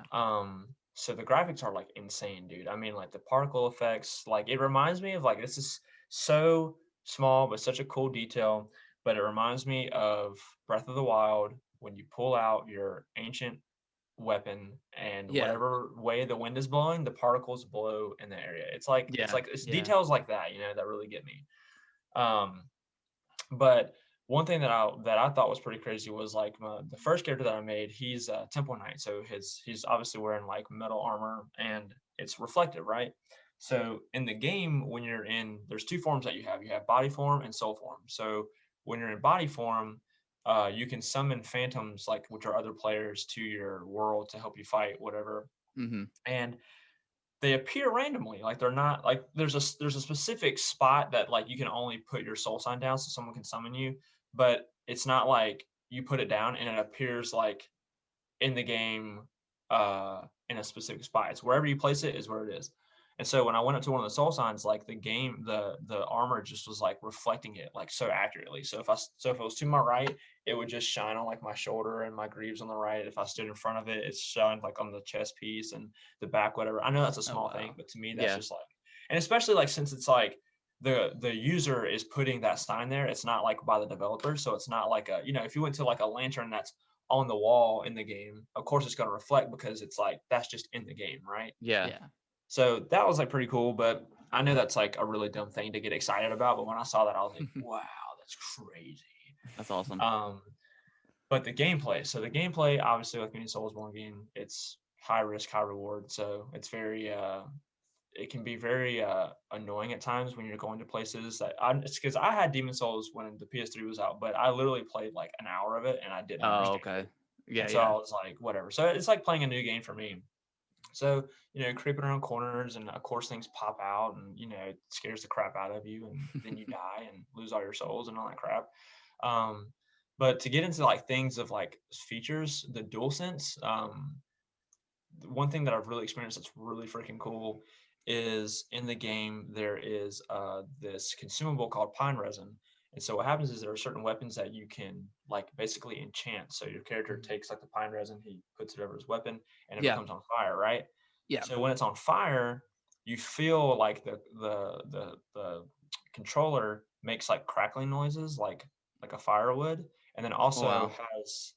So the graphics are like insane, dude. I mean, like the particle effects, like it reminds me of like this is so small but such a cool detail. But it reminds me of Breath of the Wild when you pull out your ancient weapon and Yeah. whatever way the wind is blowing, the particles blow in the area. It's Yeah. details like that, that really get me. But one thing that I thought was pretty crazy was like the first character that I made. He's a Temple Knight, so he's obviously wearing like metal armor and it's reflective, right? So in the game, when you're there's two forms that you have. You have body form and soul form. So when you're in body form, you can summon phantoms, like which are other players, to your world to help you fight whatever. Mm-hmm. And they appear randomly, like they're not like there's a specific spot that like you can only put your soul sign down so someone can summon you, but it's not like you put it down and it appears like in the game in a specific spot. It's wherever you place it is where it is. And so when I went up to one of the soul signs, like the game, the armor just was like reflecting it like so accurately. So if it was to my right, it would just shine on like my shoulder and my greaves on the right. If I stood in front of it, it's shined like on the chest piece and the back, whatever. I know that's a small thing, but to me that's just like, and especially like since it's like the user is putting that sign there, it's not like by the developer. So it's not like if you went to like a lantern that's on the wall in the game, of course it's going to reflect because it's like that's just in the game, right? Yeah. So that was like pretty cool, but I know that's like a really dumb thing to get excited about. But when I saw that, I was like, wow, that's crazy. That's awesome. But the gameplay, obviously, like any Soulsborne game, it's high risk, high reward. So it's very, it can be very annoying at times when you're going to places that it's because I had Demon Souls when the PS3 was out, but I literally played like an hour of it and I didn't understand. Okay. It. Yeah. And so I was like, whatever. So it's like playing a new game for me. So, creeping around corners and of course things pop out and, it scares the crap out of you and then you die and lose all your souls and all that crap. But to get into like things of like features, the DualSense, one thing that I've really experienced that's really freaking cool is in the game, there is this consumable called pine resin. And so what happens is there are certain weapons that you can like basically enchant. So your character takes like the pine resin, he puts it over his weapon and it becomes on fire, right? Yeah. So when it's on fire, you feel like the controller makes like crackling noises like a firewood, and then also has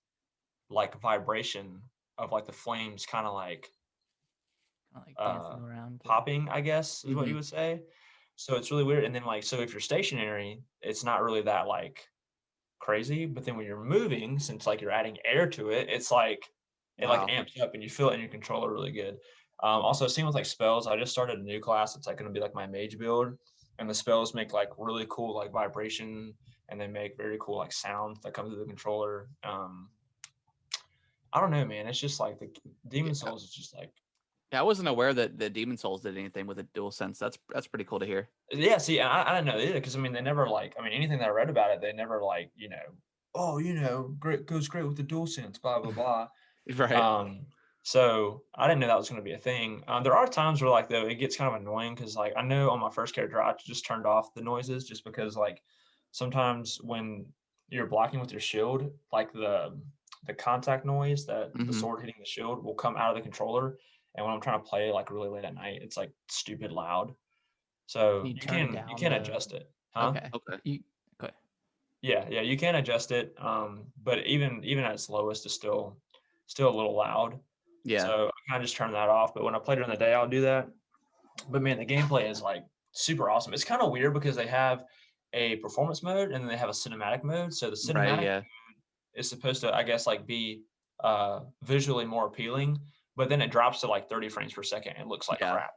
like vibration of like the flames kind of like dancing around, popping, I guess is what you would say. So it's really weird. And then like, so if you're stationary, it's not really that like crazy. But then when you're moving, since like you're adding air to it, it's like it like amps up and you feel it in your controller really good. Also, same with like spells. I just started a new class. It's like going to be like my mage build, and the spells make like really cool like vibration, and they make very cool like sounds that come through the controller. I don't know, man. It's just like the Demon Souls is just like Yeah, I wasn't aware that the Demon Souls did anything with a DualSense. That's pretty cool to hear. Yeah, see, I didn't know either because I mean they never anything that I read about it, they never great goes great with the DualSense, blah blah blah. Right. So I didn't know that was going to be a thing. There are times where like though it gets kind of annoying because like I know on my first character I just turned off the noises just because like sometimes when you're blocking with your shield, like the contact noise that the sword hitting the shield will come out of the controller, and when I'm trying to play like really late at night, it's like stupid loud. So You you turn can down the. adjust it, huh? Okay. Okay. Yeah, you can adjust it. But even at its lowest, it's still a little loud. Yeah. So I kind of just turn that off. But when I play during the day, I'll do that. But man, the gameplay is like super awesome. It's kind of weird because they have a performance mode and then they have a cinematic mode. So the Right. cinematic Yeah. is supposed to, I guess, like be visually more appealing, but then it drops to like 30 frames per second. It looks like Yeah. crap.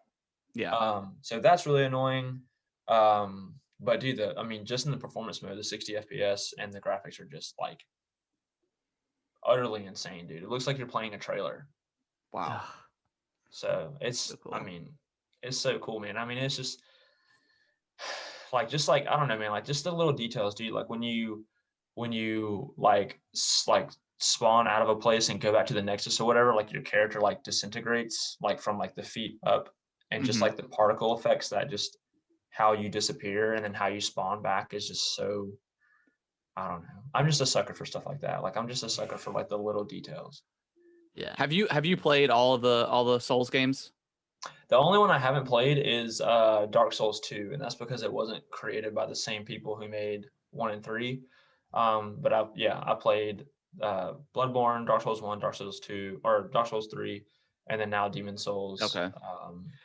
Yeah. So that's really annoying. But dude, just in the performance mode, the 60 FPS and the graphics are just like utterly insane, dude. It looks like you're playing a trailer. Wow. So it's, So cool. I mean, it's so cool, man. I mean, it's just like I don't know, man. Like just the little details, dude. Like when you like spawn out of a place and go back to the Nexus or whatever, like your character like disintegrates like from like the feet up, and just like the particle effects that just how you disappear and then how you spawn back is just so, I don't know. I'm just a sucker for stuff like that. Like I'm just a sucker for like the little details. Yeah. Have you played all the Souls games? The only one I haven't played is Dark Souls 2, and that's because it wasn't created by the same people who made 1 and 3. But I played Bloodborne, Dark Souls 1, Dark Souls 2, or Dark Souls 3, and then now Demon Souls. Okay.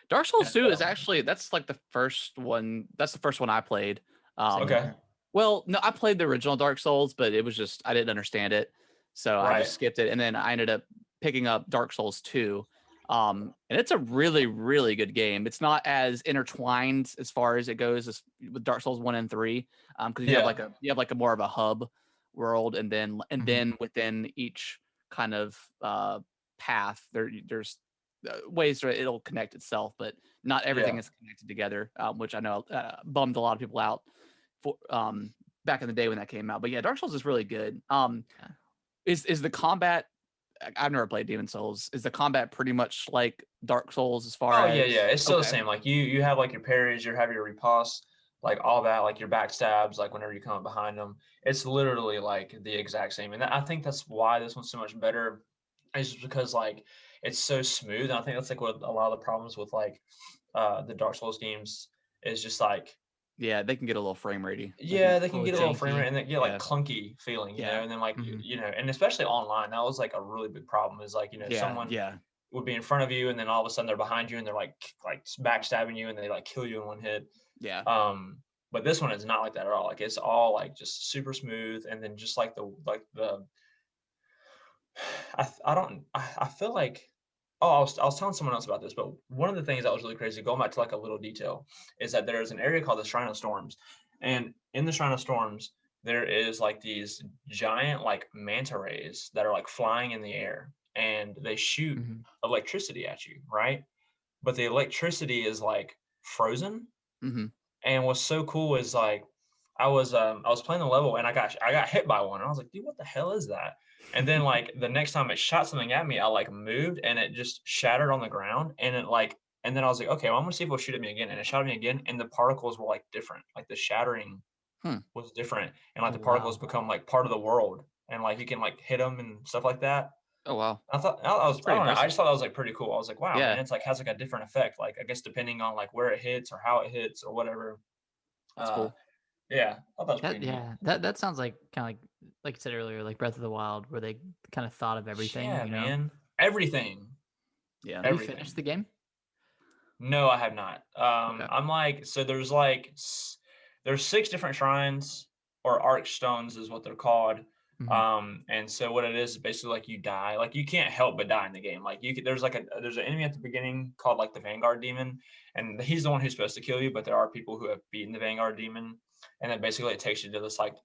Dark Souls 2 is actually that's like the first one. That's the first one I played. Okay. Well, no, I played the original Dark Souls, but it was just I didn't understand it, so I just skipped it, and then I ended up picking up Dark Souls 2. And it's a really, really good game. It's not as intertwined as far as it goes as with Dark Souls 1 and 3, because you have like a more of a hub world, and then within each kind of path there's ways that it'll connect itself, but not everything is connected together, which I know bummed a lot of people out for back in the day when that came out. But yeah, Dark Souls is really good. Is the combat? I've never played Demon Souls. Is the combat pretty much like Dark Souls as far as? Yeah. It's still the same. Like you have like your parries, you have your riposte, like all that, like your backstabs, like whenever you come up behind them. It's literally like the exact same. And I think that's why this one's so much better. Is just because like it's so smooth. And I think that's like what a lot of the problems with like the Dark Souls games is just like. Yeah, they can get a little frame ratey. Yeah, they can get a little frame rate and then get like Yeah. clunky feeling, you Yeah. know, and then like and especially online, that was like a really big problem. Is like someone would be in front of you and then all of a sudden they're behind you and they're like backstabbing you and they like kill you in one hit. Yeah. But this one is not like that at all. Like it's all like just super smooth, and then just like I feel like. Oh, I was telling someone else about this, but one of the things that was really crazy, going back to like a little detail, is that there is an area called the Shrine of Storms. And in the Shrine of Storms, there is like these giant like manta rays that are like flying in the air, and they shoot electricity at you, right? But the electricity is like frozen. And what's so cool is like I was playing the level and I got hit by one, and I was like, dude, what the hell is that? And then like the next time it shot something at me, I like moved and it just shattered on the ground, and and then I was like, okay, well, I'm gonna see if it'll shoot at me again. And it shot at me again, and the particles were like different. Like the shattering was different, and like the particles become like part of the world, and like you can like hit them and stuff like that. Oh wow. I thought I was I don't know. I just thought that was like pretty cool. I was like, wow, Yeah. man, it's like has like a different effect. Like I guess depending on like where it hits or how it hits or whatever. That's cool. Yeah, I thought that was pretty neat. That sounds like kind of like you said earlier, like Breath of the Wild, where they kind of thought of everything. Yeah, you know? man, everything. Yeah. Have you finished the game? No, I have not. Okay. I'm like, so there's 6 different shrines, or arc stones is what they're called. And so what it is basically like you die, like you can't help but die in the game. Like there's an enemy at the beginning called like the Vanguard Demon, and he's the one who's supposed to kill you, but there are people who have beaten the Vanguard Demon, and then basically it takes you to this like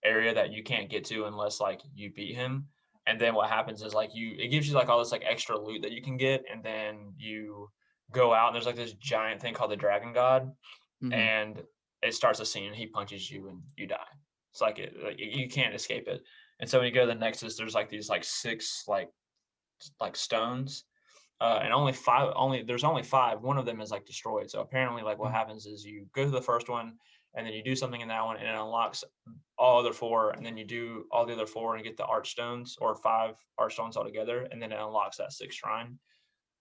area that you can't get to unless like you beat him. And then what happens is like it gives you like all this like extra loot that you can get, and then you go out and there's like this giant thing called the Dragon God, and it starts a scene and he punches you and you die. It's like you can't escape it. And so when you go to the Nexus, there's like these like 6 like stones, and there's only 5. One of them is like destroyed. So apparently like what happens is you go to the first one and then you do something in that one and it unlocks all other 4, and then you do all the other 4 and get the Archstones, or 5 Archstones altogether, and then it unlocks that 6th shrine.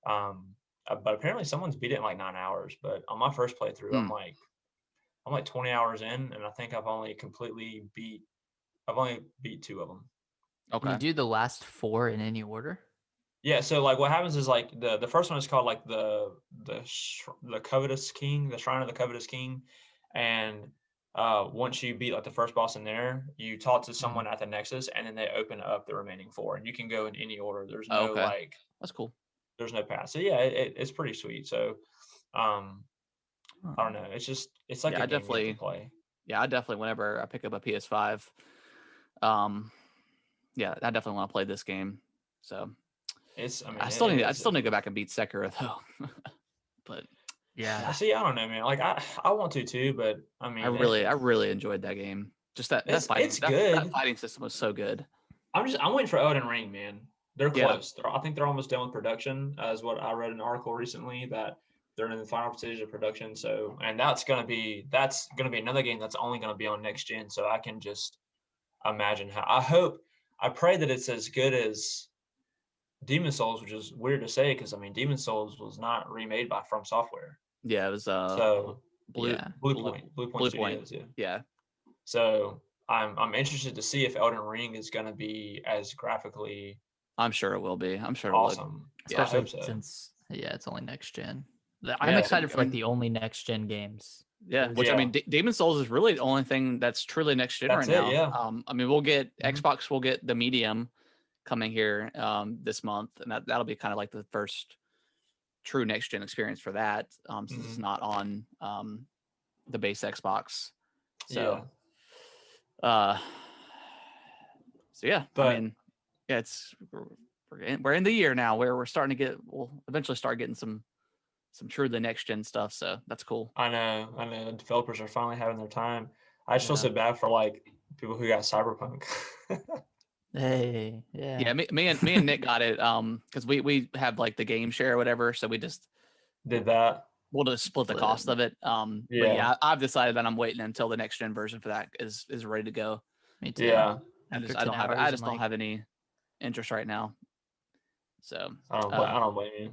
But apparently someone's beat it in like 9 hours. But on my first playthrough, I'm like 20 hours in, and I think I've only beat 2 of them. Okay. You do the last 4 in any order? Yeah. So like what happens is like the first one is called like the Covetous King, the Shrine of the Covetous King, and once you beat like the first boss in there, you talk to someone at the Nexus, and then they open up the remaining 4, and you can go in any order. There's no like that's cool. There's no path. So yeah, it's pretty sweet. So I don't know. It's like a game you have to play. Yeah, I definitely, whenever I pick up a PS5, yeah, I definitely want to play this game. So I still need to go back and beat Sekiro though. But yeah, see, I don't know, man. Like I want to too, but I mean, I really enjoyed that game. Just that fighting, that fighting system was so good. I'm waiting for Elden Ring, man. They're close. I think they're almost done with production, as what I read in an article recently, that they're in the final stage of production. So, and that's gonna be another game that's only gonna be on next gen. So I can just imagine I pray that it's as good as Demon Souls, which is weird to say because I mean Demon Souls was not remade by From Software. Yeah, it was Blue Point Studios. Yeah. So I'm interested to see if Elden Ring is gonna be as graphically. I'm sure it will be. I'm sure awesome. Especially since it's only next gen. I'm excited for like the only next gen games. Yeah, which I mean, Demon Souls is really the only thing that's truly next gen right now. Yeah. I mean, we'll get Xbox, we'll get the Medium coming here this month, and that'll be kind of like the first true next gen experience for that, since it's not on the base Xbox. So, but, I mean, yeah, we're in the year now where we'll eventually start getting some truly next gen stuff. So that's cool. I know. Developers are finally having their time. I just feel so bad for like people who got Cyberpunk. Hey, yeah. Yeah, me and Nick got it because we have like the game share or whatever, so we just did that. We'll just split the cost of it. But yeah, I've decided that I'm waiting until the next gen version for that is ready to go. Me too. Yeah. I just don't have any interest right now. So I don't blame you.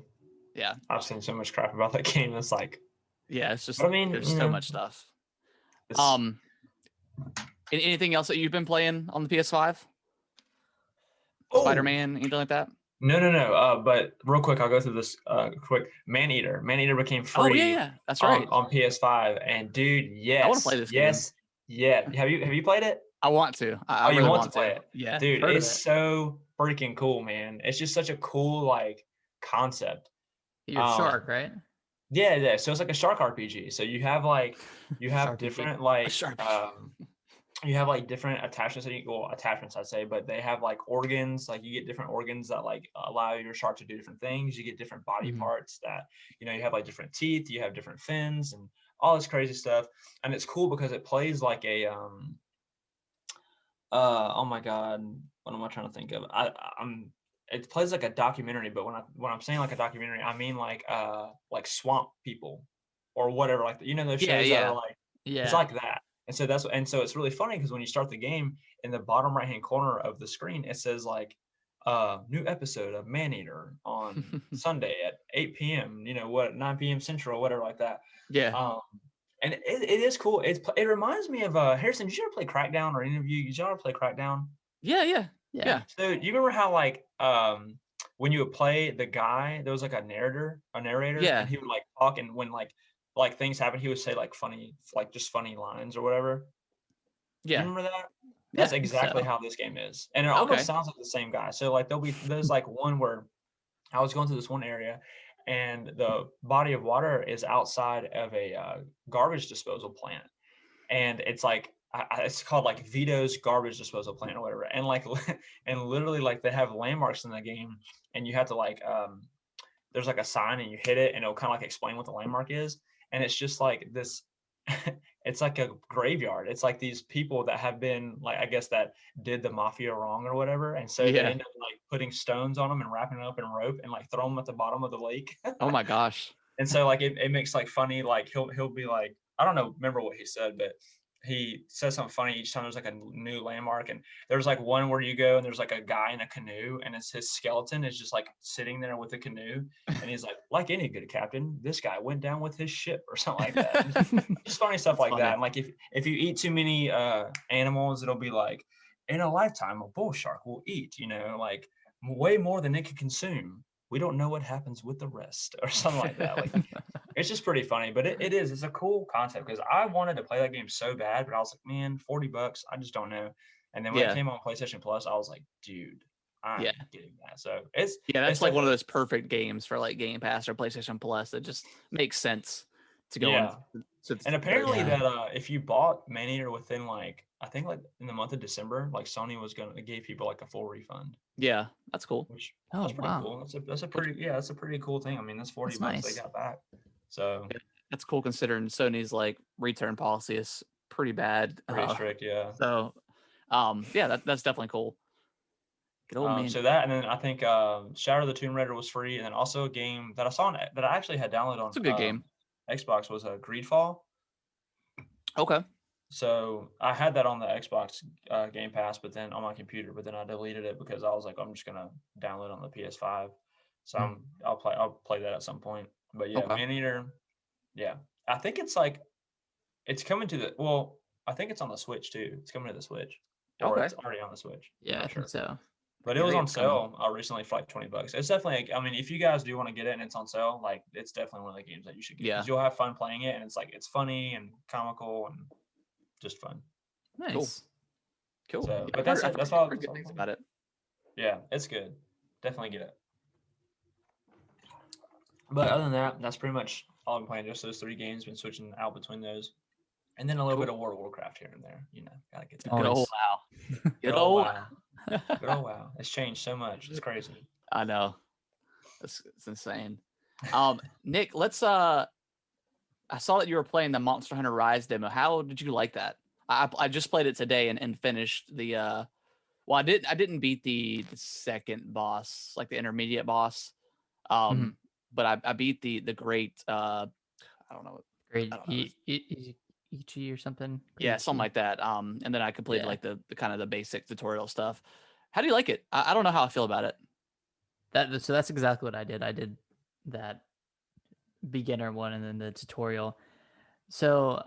Yeah, I've seen so much crap about that game. It's like, it's just, I mean, there's so much stuff. Anything else that you've been playing on the PS5? Spider-Man, anything like that? No. But real quick, I'll go through this quick. Maneater became free. Oh yeah, that's right. On PS5, and dude, yes, I want to play this game. Yeah. Have you played it? I want to. I really want to play it. Yeah, dude, it's so freaking cool, man. It's just such a cool like concept. You're a shark, right? Yeah. So it's like a shark RPG. So you have different like you have like different attachments attachments I'd say, but they have like organs, like you get different organs that like allow your shark to do different things. You get different body parts that, you have like different teeth, you have different fins and all this crazy stuff. And it's cool because it plays like a oh my God, what am I trying to think of? It plays like a documentary, but when I'm saying like a documentary, I mean like swamp people or whatever, like those shows that are like it's like that. And so it's really funny because when you start the game, in the bottom right hand corner of the screen, it says like new episode of Maneater on Sunday at 8 p.m. 9 p.m. Central, whatever like that. Yeah. And it is cool. It reminds me of Harrison. Did you ever play Crackdown or any of you? Did you ever play Crackdown? Yeah. So you remember how like when you would play the guy, there was like a narrator, and he would like talk, and when like things happen, he would say like funny lines or whatever. Yeah. You remember that? That's exactly how this game is. And it almost sounds like the same guy. So like there's like one where I was going through this one area and the body of water is outside of a garbage disposal plant. And it's like it's called like Vito's garbage disposal plant or whatever, and like and literally like they have landmarks in the game, and you have to like there's like a sign and you hit it and it'll kind of like explain what the landmark is, and it's just like this. It's like a graveyard. It's like these people that have been like, I guess, that did the mafia wrong or whatever, and so they Yeah. end up like putting stones on them and wrapping it up in rope and like throw them at the bottom of the lake. Oh my gosh. And so like it makes like funny, like he'll be like, I don't know, remember what he said, but he says something funny each time there's like a new landmark. And there's like one where you go and there's like a guy in a canoe and it's his skeleton is just like sitting there with the canoe, and he's like any good captain, this guy went down with his ship or something like that. Just funny stuff like that. And like if you eat too many animals, it'll be like, in a lifetime a bull shark will eat, like way more than it could consume. We don't know what happens with the rest or something like that. Like it's just pretty funny, but it's a cool concept because I wanted to play that game so bad, but I was like, man, $40, I just don't know. And then when it came on PlayStation Plus, I was like, dude, I'm getting that. So that's like one of those perfect games for like Game Pass or PlayStation Plus that just makes sense to go on. And apparently that if you bought Maneater within like, I think like in the month of December, like Sony was gonna give people like a full refund. Yeah, that's cool. Which that's pretty cool. That's a pretty cool thing. I mean, that's $40 nice. They got back. So that's cool considering Sony's like return policy is pretty bad. Pretty strict, yeah. So that's definitely cool. Good old man. So that, and then I think Shadow of the Tomb Raider was free, and then also a game that I saw that I actually had downloaded on it's a good game. Xbox was a Greedfall. Okay. So I had that on the Xbox Game Pass, but then on my computer, but then I deleted it because I was like, I'm just gonna download on the PS5. So I'll play that at some point. But yeah, Maneater. Yeah, I think it's coming to I think it's on the Switch too. It's coming to the Switch. Or it's already on the Switch. Yeah, I think so. But it was on sale recently for like $20. It's definitely, I mean, if you guys do want to get it and it's on sale, like it's definitely one of the games that you should get. Because you'll have fun playing it, and it's funny and comical and just fun. Nice. Cool. So, but that's all. Good things about it. Yeah, it's good. Definitely get it. But other than that, that's pretty much all I'm playing. Just those 3 games. Been switching out between those, and then a little bit of World of Warcraft here and there. Gotta get that. Good old WoW. Good old WoW. Good old WoW. It's changed so much. It's crazy. I know. It's insane. Nick, let's I saw that you were playing the Monster Hunter Rise demo. How did you like that? I just played it today and finished the I didn't beat the second boss, like the intermediate boss. But I beat the great I don't know. Great Ichi or something. Yeah, something like that. And then I completed like the kind of the basic tutorial stuff. How do you like it? I don't know how I feel about it. So that's exactly what I did. I did that beginner one and then the tutorial. So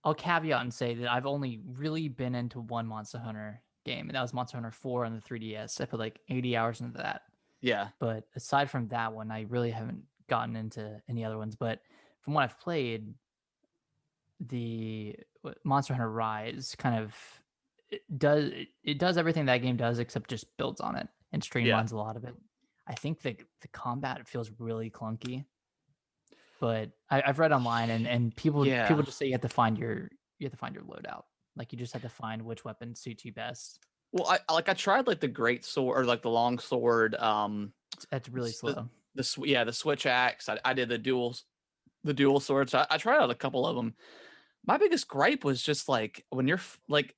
I'll caveat and say that I've only really been into one Monster Hunter game, and that was Monster Hunter 4 on the 3DS. I put like 80 hours into that. Yeah. But aside from that one, I really haven't gotten into any other ones. But from what I've played, the Monster Hunter Rise kind of does everything that game does, except just builds on it and streamlines a lot of it. I think the combat feels really clunky, but I've read online and people just say you have to find your loadout. Like you just have to find which weapon suits you best. Well, I tried like the great sword or like the long sword. That's really slow. The switch axe. I did the dual swords. So I tried out a couple of them. My biggest gripe was just like when you're like,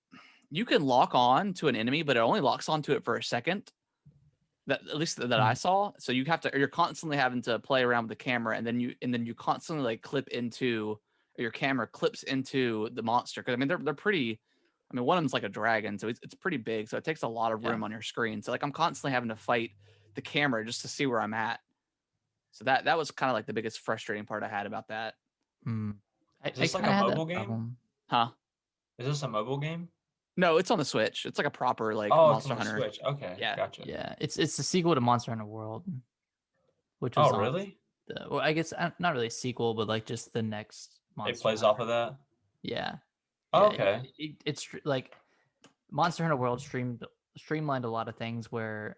you can lock on to an enemy, but it only locks onto it for a second. That at least that I saw. So you're constantly having to play around with the camera, and then you constantly like your camera clips into the monster. Cause I mean, they're pretty, I mean, one of them's like a dragon, so it's pretty big. So it takes a lot of room on your screen. So like I'm constantly having to fight the camera just to see where I'm at. So that was kind of like the biggest frustrating part I had about that. Is this like a mobile game? Huh? Is this a mobile game? No, it's on the Switch. It's like a proper like Monster Hunter. Switch. Okay, yeah, gotcha. Yeah, it's the sequel to Monster Hunter World, which was really? Well, I guess not really a sequel, but like just the next Monster. It plays off of that. Yeah. Okay. It's like Monster Hunter World streamlined a lot of things where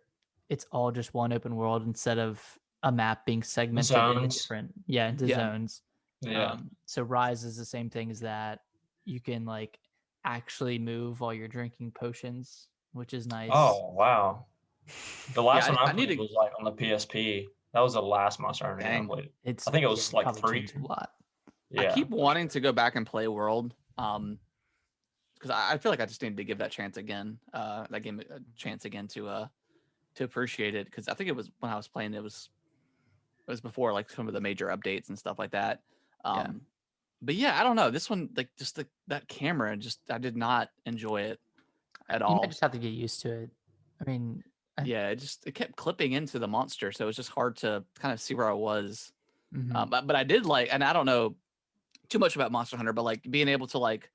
it's all just one open world instead of a map being segmented into zones. Yeah. So Rise is the same thing as that. You can like actually move while you're drinking potions, which is nice. Oh wow. The last Yeah, one I I need played to. was like on the PSP. That was the last Monster Hunter game I Dang. played. It's I think it was like probably 3. changed a lot. I Yeah, keep for wanting sure. to go back and play World. Because I feel like I just need to give that chance again. That game a chance again to appreciate it. Because I think it was when I was playing, it was before like some of the major updates and stuff like that. Um, but yeah, I don't know. This one, like just that camera, just I did not enjoy it at You might all. just have to get used to it. I mean, Yeah, it kept clipping into the monster, so it was just hard to kind of see where I was. mhm. But I did like, and I don't know too much about Monster Hunter, but like being able to like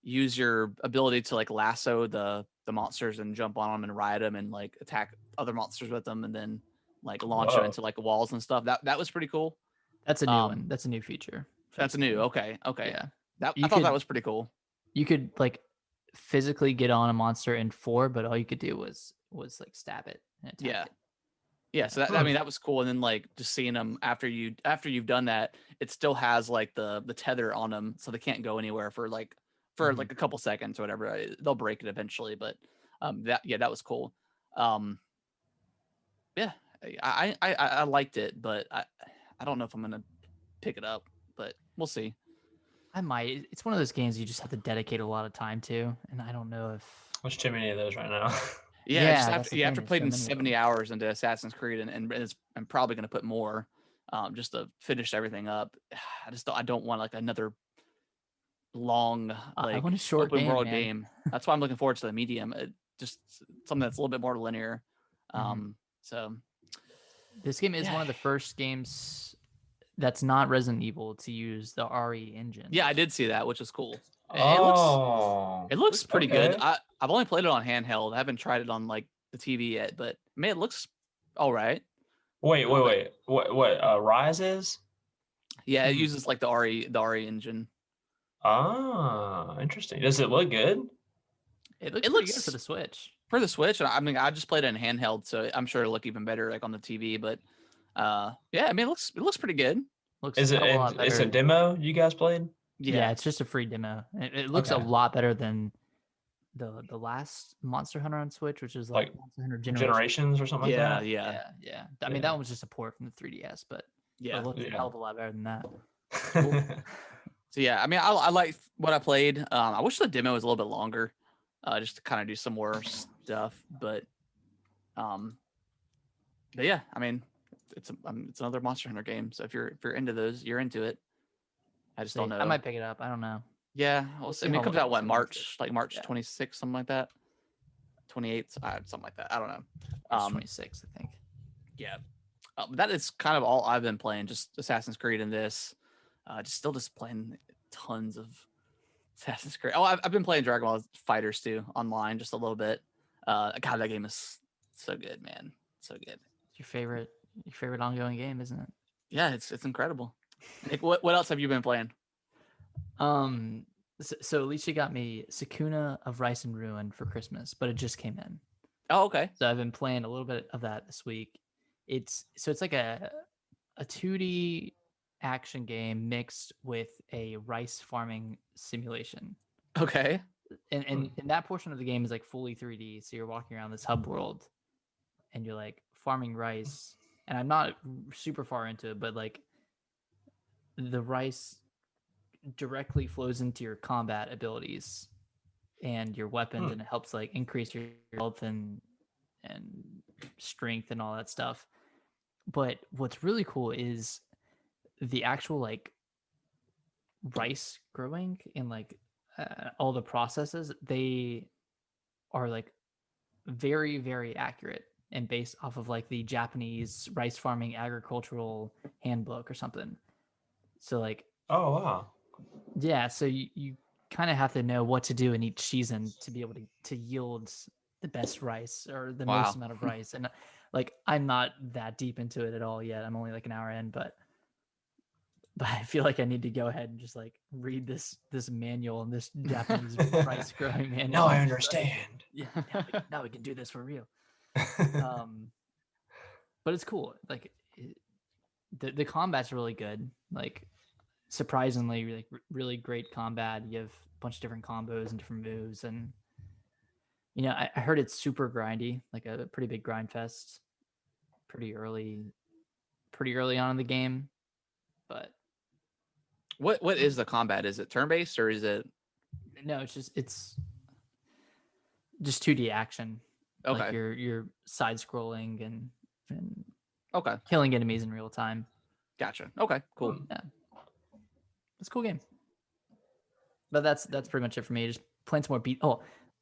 use your ability to like lasso the monsters and jump on them and ride them and like attack other monsters with them and then like launch them Whoa. into like walls and stuff. That was pretty cool. That's a new one. That's a new feature. for That's this new. game. Okay. Yeah. That I You thought that could was pretty cool. you could like physically get on a monster in 4, but all you could do was like stab it and attack Yeah. it. Yeah, so that I mean that was cool, and then like just seeing them after you've done that, it still has like the tether on them, so they can't go anywhere for like Mhm. a couple seconds or whatever. They'll break it eventually, but that was cool. Yeah, I liked it, but I don't know if I'm gonna pick it up, but we'll see. I might. It's one of those games you just have to dedicate a lot of time to, and I don't know if. There's too many of those right now. Yeah, just Yeah, that's the thing. after There's so playing many of 70 them. hours into Assassin's Creed I'm probably gonna put more, just to finish everything up. I don't want like another long I like want a short open game, world man. game. That's why I'm looking forward to the medium. Just something that's a little bit more linear. Mhm. So This game is yeah, one of the first games that's not Resident Evil to use the RE engine. yeah, I did see that, which is cool. Oh, It looks pretty good. okay. I've only played it on handheld. I haven't tried it on like the TV yet, but man, it looks all right. Wait, wait, Um, wait. What? Rise is? yeah, it Mhm. uses like the RE engine. Ah, interesting. Does it look good? It looks It pretty good for looks the Switch. for the Switch. I mean, I just played it in handheld, so I'm sure it'll look even better like on the TV. But yeah, I mean, it looks pretty good. Looks Is a it? hell of a lot It's a better. demo you guys played? Yeah, Yeah, it's just a free demo. It looks a Okay. lot better than the last Monster Hunter on Switch, which is like Like Monster Hunter Generation. Generations or something like yeah, that? yeah, Yeah. I mean, Yeah. that one was just a port from the 3DS, but it yeah. looks a Yeah. hell of a lot better than that. Cool. So yeah, I mean, I like what I played. I wish the demo was a little bit longer, just to kind of do some more stuff. Um, but yeah, I mean, it's another Monster Hunter game. So if you're into those, you're into it. I just don't See, I know. might pick it up. I don't know. Yeah, We'll I see mean, how it comes long out this what game is. March, like March Yeah. 26th, something like that. 28th, something like that. I don't know. It's 26, I think. Yeah, that is kind of all I've been playing. Just Assassin's Creed and this. Just playing tons of Assassin's Creed. Oh, I've been playing Dragon Ball Fighters too online, just a little bit. God, that game is so good, man. So good. It's your favorite ongoing game, isn't it? Yeah, it's incredible. Nick, what else have you been playing? So Alicia got me Sakuna of Rice and Ruin for Christmas, but it just came in. Oh, okay. So I've been playing a little bit of that this week. It's like a 2D action game mixed with a rice farming simulation. Okay. And that portion of the game is like fully 3D. So you're walking around this hub world and you're like farming rice. And I'm not super far into it, but like the rice directly flows into your combat abilities and your weapons, and it helps like increase your health and strength and all that stuff. But what's really cool is the actual like rice growing and like all the processes. They are like very, very accurate and based off of like the Japanese rice farming agricultural handbook or something. So like, Oh wow. yeah, so you kind of have to know what to do in each season to be able to yield the best rice or the most Wow. amount of rice. And like, I'm not that deep into it at all yet. I'm only like an hour in, but I feel like I need to go ahead and just like read this manual and this Japanese rice growing manual. Now I Like, understand. yeah, now we can do this for real. But it's cool. Like the combat's really good. Like surprisingly, like really great combat. You have bunch of different combos and different moves. And I heard it's super grindy, like a pretty big grind fest, pretty early on in the game. But what is the combat? Is it turn based or is it? No, it's just 2D action. Okay. Like you're side scrolling and okay, killing enemies in real time. Gotcha. Okay, cool. Yeah, it's a cool game. But that's pretty much it for me. Just playing some more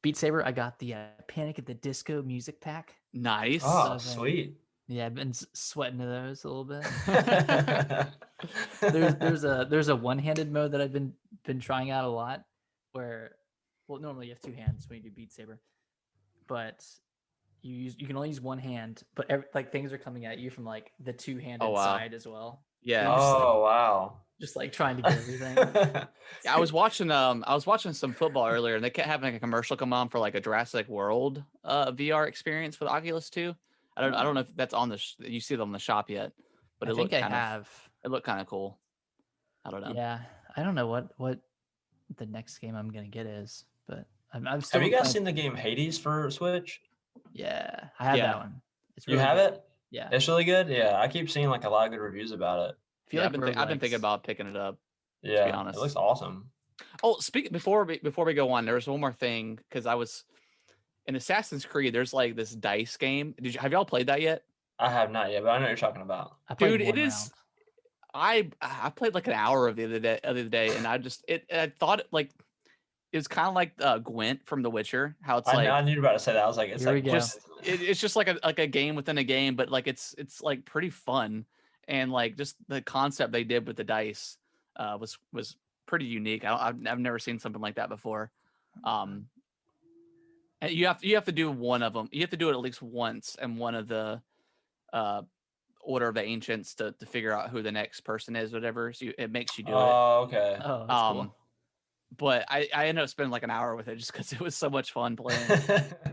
Beat Saber. I got the Panic at the Disco music pack. Nice. Oh, sweet. Yeah, I've been sweating to those a little bit. there's a one-handed mode that I've been trying out a lot, where normally you have two hands when you do Beat Saber, but you can only use one hand, but things are coming at you from like the two-handed side as well. Yeah. Wow. Just like trying to get everything. Yeah, I was watching some football earlier, and they kept having a commercial come on for like a Jurassic World VR experience for the Oculus 2. I don't know if that's on you see it on the shop yet, but I think I have. It looked kind of cool. I don't know. Yeah, I don't know what the next game I'm gonna get is, but I'm still. Have you guys seen the game Hades for Switch? Yeah, I have that one. It's really you have good. It? Yeah, it's really good. Yeah, I keep seeing like a lot of good reviews about it. I've been thinking about picking it up. Yeah, to be honest, it looks awesome. Oh, before we go on, there's one more thing because I was in Assassin's Creed. There's like this dice game. Have y'all played that yet? I have not yet, but I know what you're talking about. Dude, it is. I played like an hour of the other day, and I thought it was kind of like Gwent from The Witcher. How it's I knew you were about to say that. I was like, it's just like a game within a game, but like it's like pretty fun, and like just the concept they did with the dice was pretty unique. I've never seen something like that before. And you have to do one of them. You have to do it at least once, and one of the Order of the Ancients to figure out who the next person is, whatever. So it makes you do it. Oh, okay. Oh, that's cool. But I ended up spending like an hour with it just because it was so much fun playing.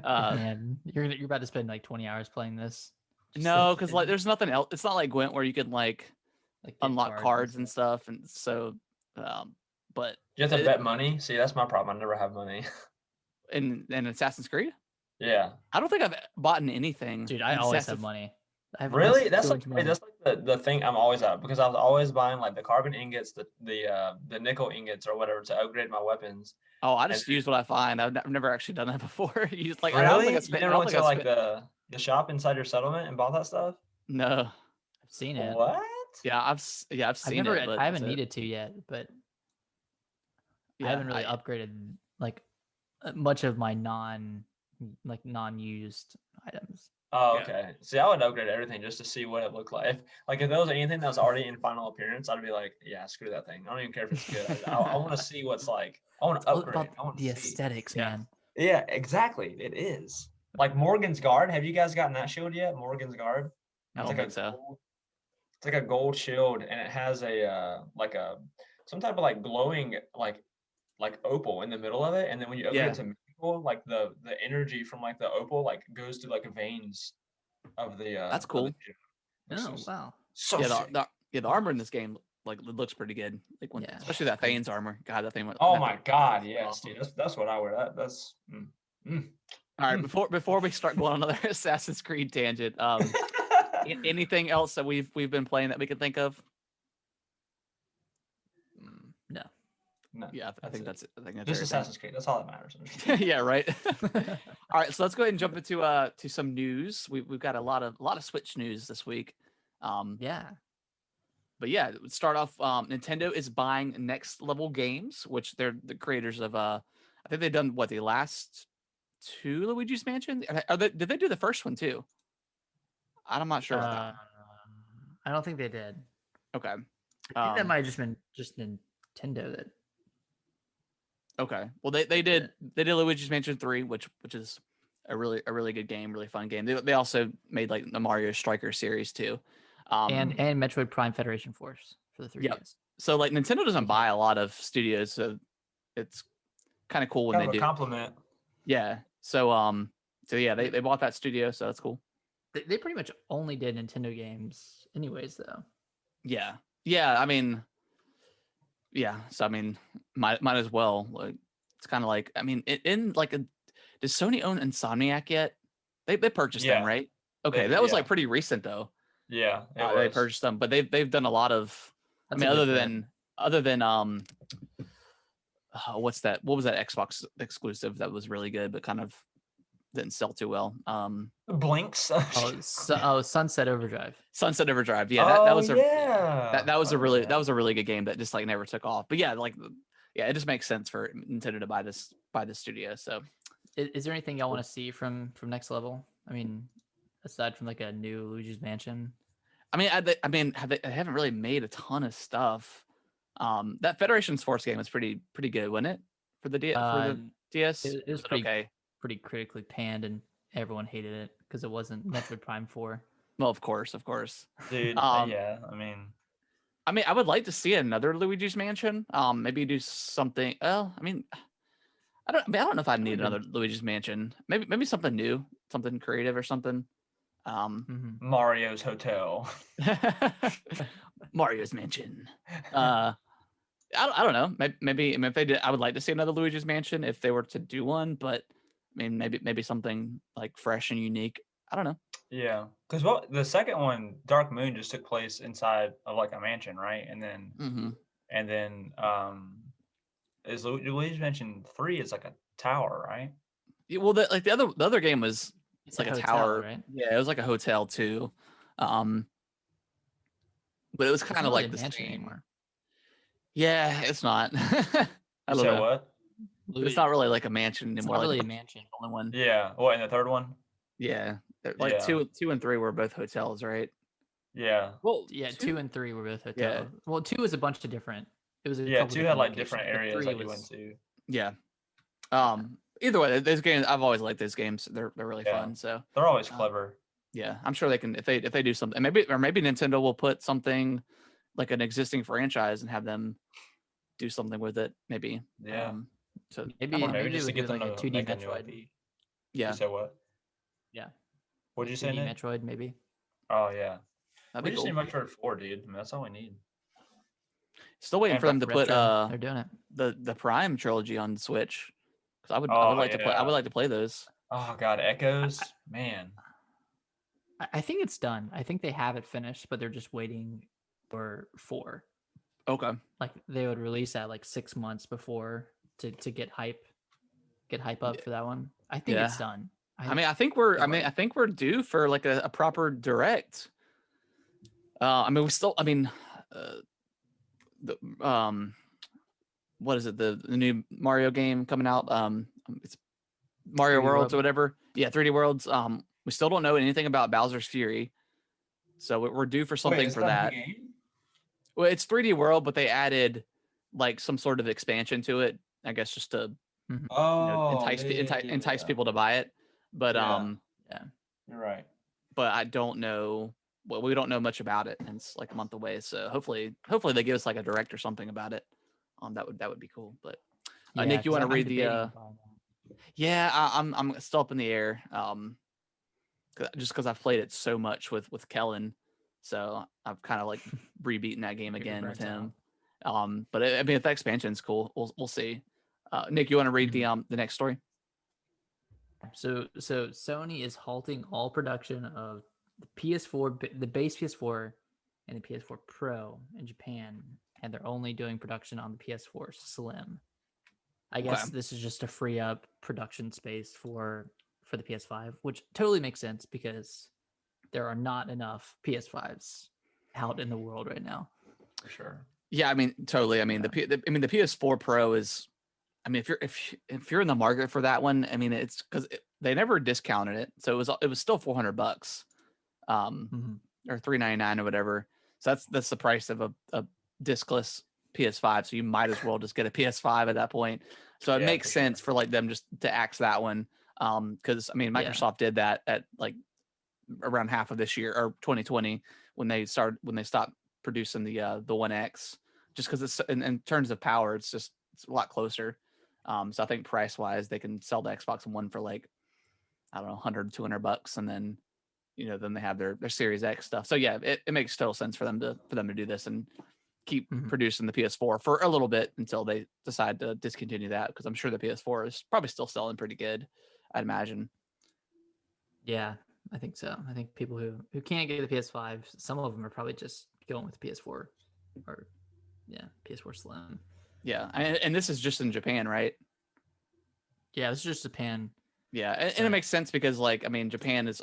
Man, you're about to spend like 20 hours playing this. No, because like there's nothing else. It's not like Gwent where you can like unlock cards and stuff, and so. But you have to bet money. See, that's my problem. I never have money. In Assassin's Creed. Yeah, I don't think I've bought anything. Dude, I always have money. Really? That's like the thing I'm always at, because I was always buying like the carbon ingots, the nickel ingots or whatever to upgrade my weapons. Oh, I just use what I find. I've never actually done that before. You just like really? I don't think you never went to like the shop inside your settlement and bought that stuff? No, I've seen it. What? Yeah, I've seen it. But I haven't needed to yet, but I haven't really upgraded like much of my non-used items. Oh, okay. See, I would upgrade everything just to see what it looked like. If there was anything that was already in final appearance, I'd be like, yeah, screw that thing. I don't even care if it's good. I want to see what's like. I want to upgrade. I want the aesthetics, man. Yeah, exactly. It is. Like Morgan's Guard. Have you guys gotten that shield yet? Morgan's Guard. I don't think so. It's like a gold shield, and it has some type of like glowing like opal in the middle of it, and then when you upgrade it to mythical, like the energy from like the opal like goes through like veins of the. That's cool. Oh wow! So the armor in this game like it looks pretty good. Like especially that Thane's armor. God, that thing. Oh my God! Yes, dude. That's what I wear. That's. All right. Before we start going on another Assassin's Creed tangent, anything else that we've been playing that we can think of? No. Yeah, I think that's it. I think that's just Assassin's Creed. That's all that matters. Yeah, right. All right, so let's go ahead and jump into to some news. We've got a lot of Switch news this week. Yeah. But yeah, start off. Nintendo is buying Next Level Games, which they're the creators of. I think they've done the last two Luigi's Mansion. Did they do the first one too? I'm not sure. I don't think they did. Okay. I think that might have just been Nintendo that. Okay. Well, they did Luigi's Mansion 3, which is a really good game, really fun game. They also made like the Mario Striker series too. And Metroid Prime Federation Force for the 3DS. Yep. So like Nintendo doesn't buy a lot of studios, so it's kind of cool when they do. Compliment. Yeah. So yeah, they bought that studio, so that's cool. They pretty much only did Nintendo games anyways, though. Yeah. Yeah, I mean, yeah. So I mean, might as well. Like, It's kind of like, I mean, in like does Sony own Insomniac yet? They purchased them, Yeah, right? Okay, they that was yeah like pretty recent though. yeah it They was. purchased them, but they've done a lot of. I That's mean, a good other fit. than what's that? What was that Xbox exclusive that was really good but kind of didn't sell too well? Blinks. Sunset Overdrive. Sunset Overdrive. Yeah, that Oh was a yeah, that was I a remember really that was a really good game that just like never took off. But yeah, like yeah, it just makes sense for Nintendo to buy this studio. So Is there anything y'all want to see from Next Level? I mean, aside from like a new Luigi's Mansion. I mean, they haven't really made a ton of stuff. That Federation Force game was pretty good, wasn't it? For the DS, It was was it pretty okay? pretty critically panned, and everyone hated it because it wasn't Metroid Prime 4. Well, of course. dude. Um, Yeah, I mean, I would like to see another Luigi's Mansion. Maybe do something. Well, I mean, I don't know if I need another Luigi's Mansion. Maybe something new, something creative or something. Mario's Hotel. Mario's Mansion. I don't know. Maybe I mean, if they did, I would like to see another Luigi's Mansion if they were to do one. But I mean, maybe something like fresh and unique. I don't know. Yeah, because the second one, Dark Moon, just took place inside of like a mansion, right? And then is Luigi's Mansion 3 is like a tower, right? Yeah, well, the other game was It's like a hotel, tower, right? Yeah, it was like a hotel too. But it was It's kind not of really like a the mansion same. anymore. Yeah, it's not. I You don't said know. what? It's not really like a mansion It's anymore. not Like really the a mansion. only one. Yeah. What, in the third one? Yeah, like Yeah. two and three were both hotels, right? Yeah. Well, Yeah, 2 and 3 were both Yeah. hotel. Well, 2 was a bunch of different. It was a Yeah, couple 2 had different like locations, different but areas 3 that you went was to. Yeah. Either way, those games I've always liked those games. They're really Yeah. fun. So They're always clever. yeah, I'm sure they can if they do something. Maybe Nintendo will put something like an existing franchise and have them do something with it. Maybe. Yeah. So maybe Or maybe they just to would get do them like a to 2D make a new Metroid. IP. yeah, You said what? Yeah. What'd you say, 2D Nick? Metroid maybe. Oh yeah. that'd We be just cool. need Metroid 4, dude. I mean, that's all we need. Still waiting And for them to put Retro, they're doing it. the Prime trilogy on Switch because I would Oh like to play. I yeah. would like to play those. Oh god, Echoes, man. I think it's done. I think they have it finished, but they're just waiting for 4. Okay. Like they would release that like 6 months before to get hype up for that one. I think it's done. I think we're due for like a proper direct. I mean, we still. I mean, the what is it? The new Mario game coming out. It's Mario 3D Worlds or World. whatever. Yeah, 3D Worlds. We still don't know anything about Bowser's Fury, so we're due for something for that. The game? Well, it's 3D World, but they added like some sort of expansion to it. I guess just to Oh, entice people to buy it. But yeah. You're right. But I don't know. Well, we don't know much about it, and it's like a month away. So hopefully they give us like a direct or something about it. That would be cool. But Nick, you want to read the? Yeah, I'm still up in the air. Just because I've played it so much with Kellen, so I've kind of like rebeaten that game again with him. But I mean, if that expansion's cool, we'll see. Nick, you want to read the next story? So Sony is halting all production of the PS4, the base PS4, and the PS4 Pro in Japan, and they're only doing production on the PS4 Slim. I guess this is just to free up production space for the PS5, which totally makes sense because there are not enough PS5s out in the world right now. For sure. Yeah, I mean, totally. I mean, the PS4 Pro is. I mean, if you're in the market for that one, I mean, it's because they never discounted it, so it was still $400, or $399 or whatever. So that's the price of a discless PS5. So you might as well just get a PS5 at that point. So it makes sense for like them just to axe that one, because I mean, Microsoft did that at like around half of this year or 2020 when they stopped producing the One X, just because it's in terms of power, it's a lot closer. So I think price wise, they can sell the Xbox One for like, I don't know, $100-$200, and then, then they have their Series X stuff. So yeah, it makes total sense for them to do this. And keep producing the PS4 for a little bit until they decide to discontinue that, because I'm sure the PS4 is probably still selling pretty good, I'd imagine. Yeah, I think so. I think people who can't get the PS5, some of them are probably just going with the PS4 or PS4 Slim. Yeah, and this is just in Japan, right? Yeah, it's just Japan. Yeah, and it makes sense because, like, I mean, Japan is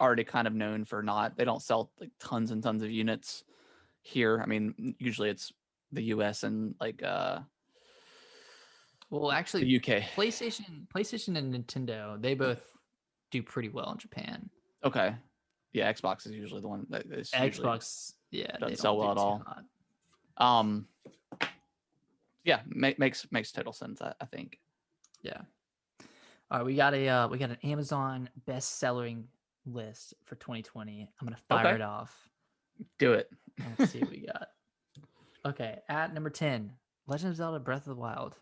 already kind of known for they don't sell like tons and tons of units here. I mean, usually it's the US and like well, actually the UK. PlayStation and Nintendo, they both do pretty well in Japan. Okay. Yeah, Xbox is usually the one that is Xbox, doesn't sell well at all. Yeah, makes total sense, I think. Yeah. All right, we got an Amazon best-selling list for 2020. I'm gonna fire it off. Do it. Let's see what we got. Okay, at number 10, Legend of Zelda: Breath of the Wild.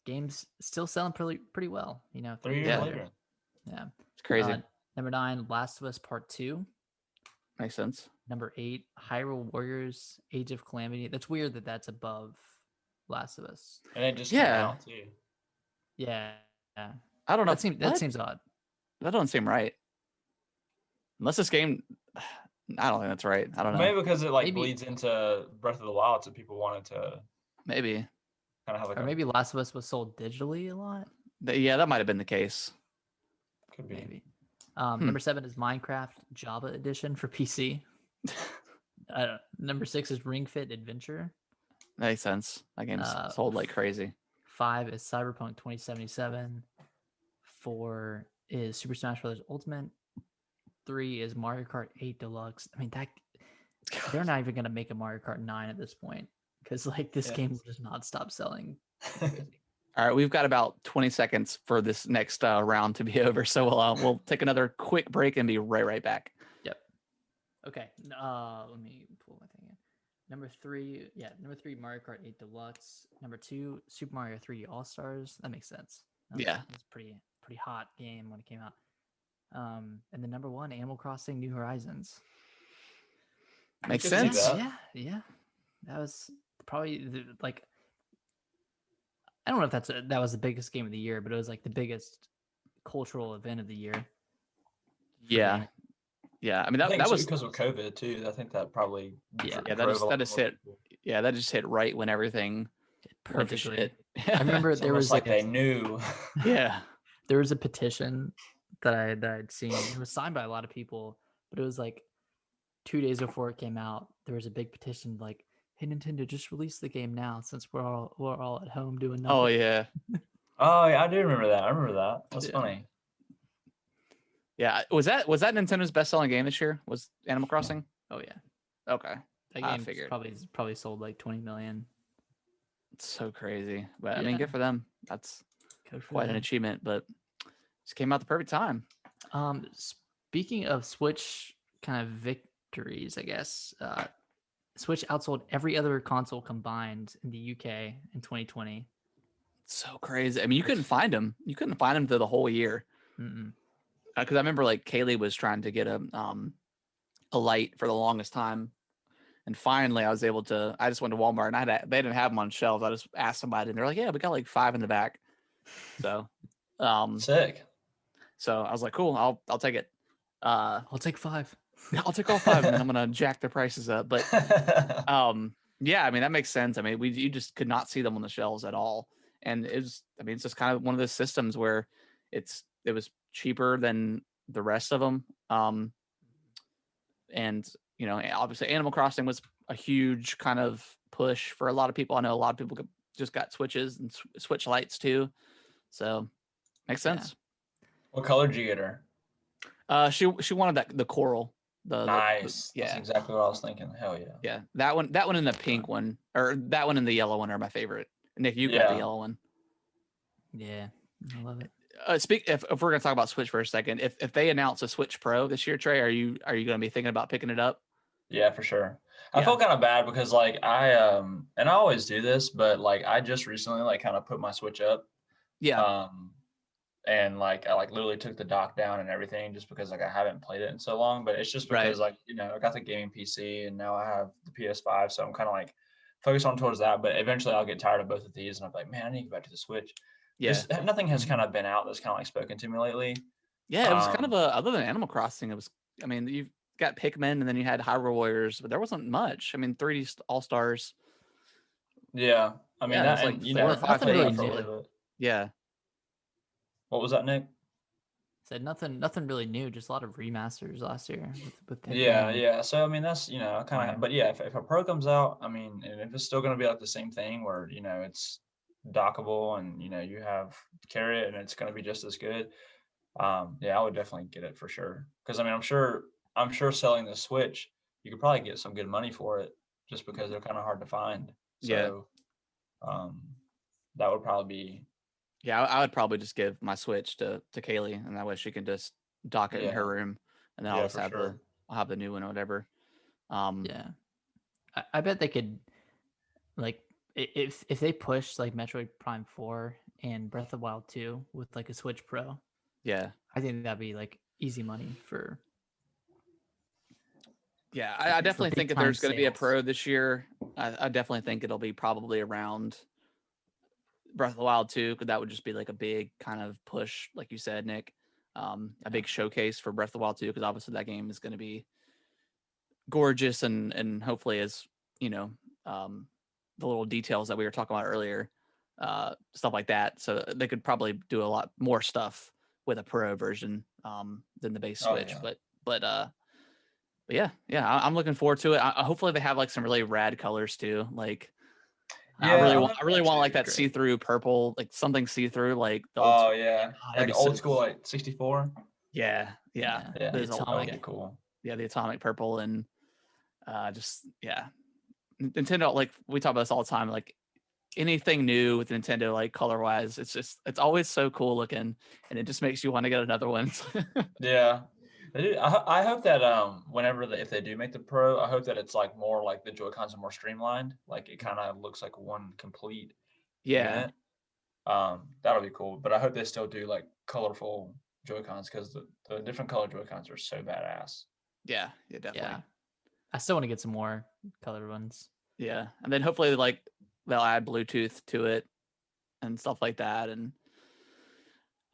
Game's still selling pretty well. 3 years later. Yeah, it's crazy. Number 9, Last of Us Part 2. Makes sense. Number 8, Hyrule Warriors: Age of Calamity. That's weird that that's above Last of Us. And it just came out too. Yeah. I don't know. That seems odd. That doesn't seem right. Unless this game, I don't think that's right. I don't know. Maybe because it bleeds into Breath of the Wild, so people wanted to maybe kind of have or maybe Last of Us was sold digitally a lot. Yeah, that might have been the case. Could be. Maybe. Number 7 is Minecraft Java Edition for PC. Number 6 is Ring Fit Adventure. Makes sense. That game's sold like crazy. 5 is Cyberpunk 2077. 4 is Super Smash Bros. Ultimate. 3 is Mario Kart 8 Deluxe. I mean, they're not even going to make a Mario Kart 9 at this point, because this game does not stop selling. All right, we've got about 20 seconds for this next round to be over, so we'll take another quick break and be right back. Yep. Okay. Let me pull my thing in. Number 3, Mario Kart 8 Deluxe. Number 2, Super Mario 3 All Stars. That makes sense. Yeah, it's pretty hot game when it came out. And then number 1, Animal Crossing: New Horizons. Makes sense. Yeah. That was probably I don't know if that was the biggest game of the year, but it was like the biggest cultural event of the year. Yeah. I mean, that was because of COVID too. I think that probably that just hit right when everything perfectly. I remember there was they knew. Yeah, there was a petition that I'd seen. It was signed by a lot of people, but it was like 2 days before it came out. There was a big petition like, "Hey Nintendo, just release the game now, since we're all at home doing nothing." Oh yeah. Oh yeah, I do remember that. That's funny. Yeah, was that Nintendo's best-selling game this year? Was Animal Crossing? Oh yeah. Okay. That game probably sold like 20 million. It's so crazy, but I mean, good for them. That's quite an achievement. But just came out the perfect time. Speaking of Switch kind of victories, I guess Switch outsold every other console combined in the UK in 2020. So crazy. I mean, you couldn't find them. You couldn't find them through the whole year. Because I remember like Kaylee was trying to get a light for the longest time, and finally I was able to. I just went to Walmart and they didn't have them on shelves. I just asked somebody, and they're like, "Yeah, we got like 5 in the back." So, sick. So I was like, "Cool, I'll take it." I'll take 5. I'll take all 5, and then I'm gonna jack the prices up. But yeah, I mean that makes sense. I mean, you just could not see them on the shelves at all, and it's just kind of one of those systems where it was cheaper than the rest of them. And obviously Animal Crossing was a huge kind of push for a lot of people. I know a lot of people just got Switches and Switch lights too. So makes sense. What color did you get her? She wanted the coral. Nice. That's exactly what I was thinking. Hell yeah. Yeah. That one and the pink one, or that one and the yellow one are my favorite. Nick, you got the yellow one. Yeah. I love it. If we're gonna talk about Switch for a second, if they announce a Switch Pro this year, Trey, are you gonna be thinking about picking it up? Yeah, for sure. I felt kind of bad because like I and I always do this, but like I just recently like kind of put my Switch up. Yeah. and like I like literally took the dock down and everything just because like I haven't played it in so long. But it's just because like I got the gaming PC and now I have the PS5, so I'm kind of like focused on towards that. But eventually I'll get tired of both of these, and I'm like, man, I need to go back to the Switch. Yeah. Nothing has kind of been out that's kind of like spoken to me lately. Yeah, it was kind of other than Animal Crossing, it was. I mean, you've got Pikmin, and then you had Hyrule Warriors, but there wasn't much. I mean, 3D All Stars. Yeah, I mean Yeah, it was that, like and 4 or 5 really things. new. Yeah. What was that, Nick? Said nothing really new, just a lot of remasters last year with Pikmin. Yeah. So I mean, that's kind of, but yeah, if a Pro comes out, I mean, and if it's still going to be like the same thing where it's dockable and you have carry it and it's going to be just as good, yeah, I would definitely get it for sure. Because I mean, I'm sure selling the Switch, you could probably get some good money for it just because they're kind of hard to find. So, that would probably be. Yeah, I would probably just give my Switch to Kaylee, and that way she can just dock it in her room, and then I'll just have I'll have the new one or whatever. Yeah, I bet they could, like, if they push like Metroid Prime 4 and Breath of the Wild 2 with like a Switch Pro. Yeah, I think that'd be like easy money for. Yeah, I definitely think if there's going to be a Pro this year, I definitely think it'll be probably around Breath of the Wild 2, because that would just be like a big kind of push, like you said, Nick, a big showcase for Breath of the Wild 2, because obviously that game is going to be gorgeous and hopefully as the little details that we were talking about earlier, stuff like that. So they could probably do a lot more stuff with a Pro version than the base Switch. But yeah, I'm looking forward to it. Hopefully they have like some really rad colors too. Like, I really want like that see-through purple, like something see-through, like the old school. Like old school, like 64. Yeah. There's that would be cool. Yeah, the atomic purple and Nintendo, like we talk about this all the time, like anything new with Nintendo, like color-wise, it's always so cool looking, and it just makes you want to get another one. Yeah. I hope that if they do make the Pro, I hope that it's like more like the Joy-Cons are more streamlined, like it kind of looks like one complete unit. That'll be cool, but I hope they still do like colorful Joy-Cons, because the different color Joy-Cons are so badass. Yeah, definitely. Yeah. I still want to get some more colored ones. Yeah, and then hopefully like they'll add Bluetooth to it and stuff like that, and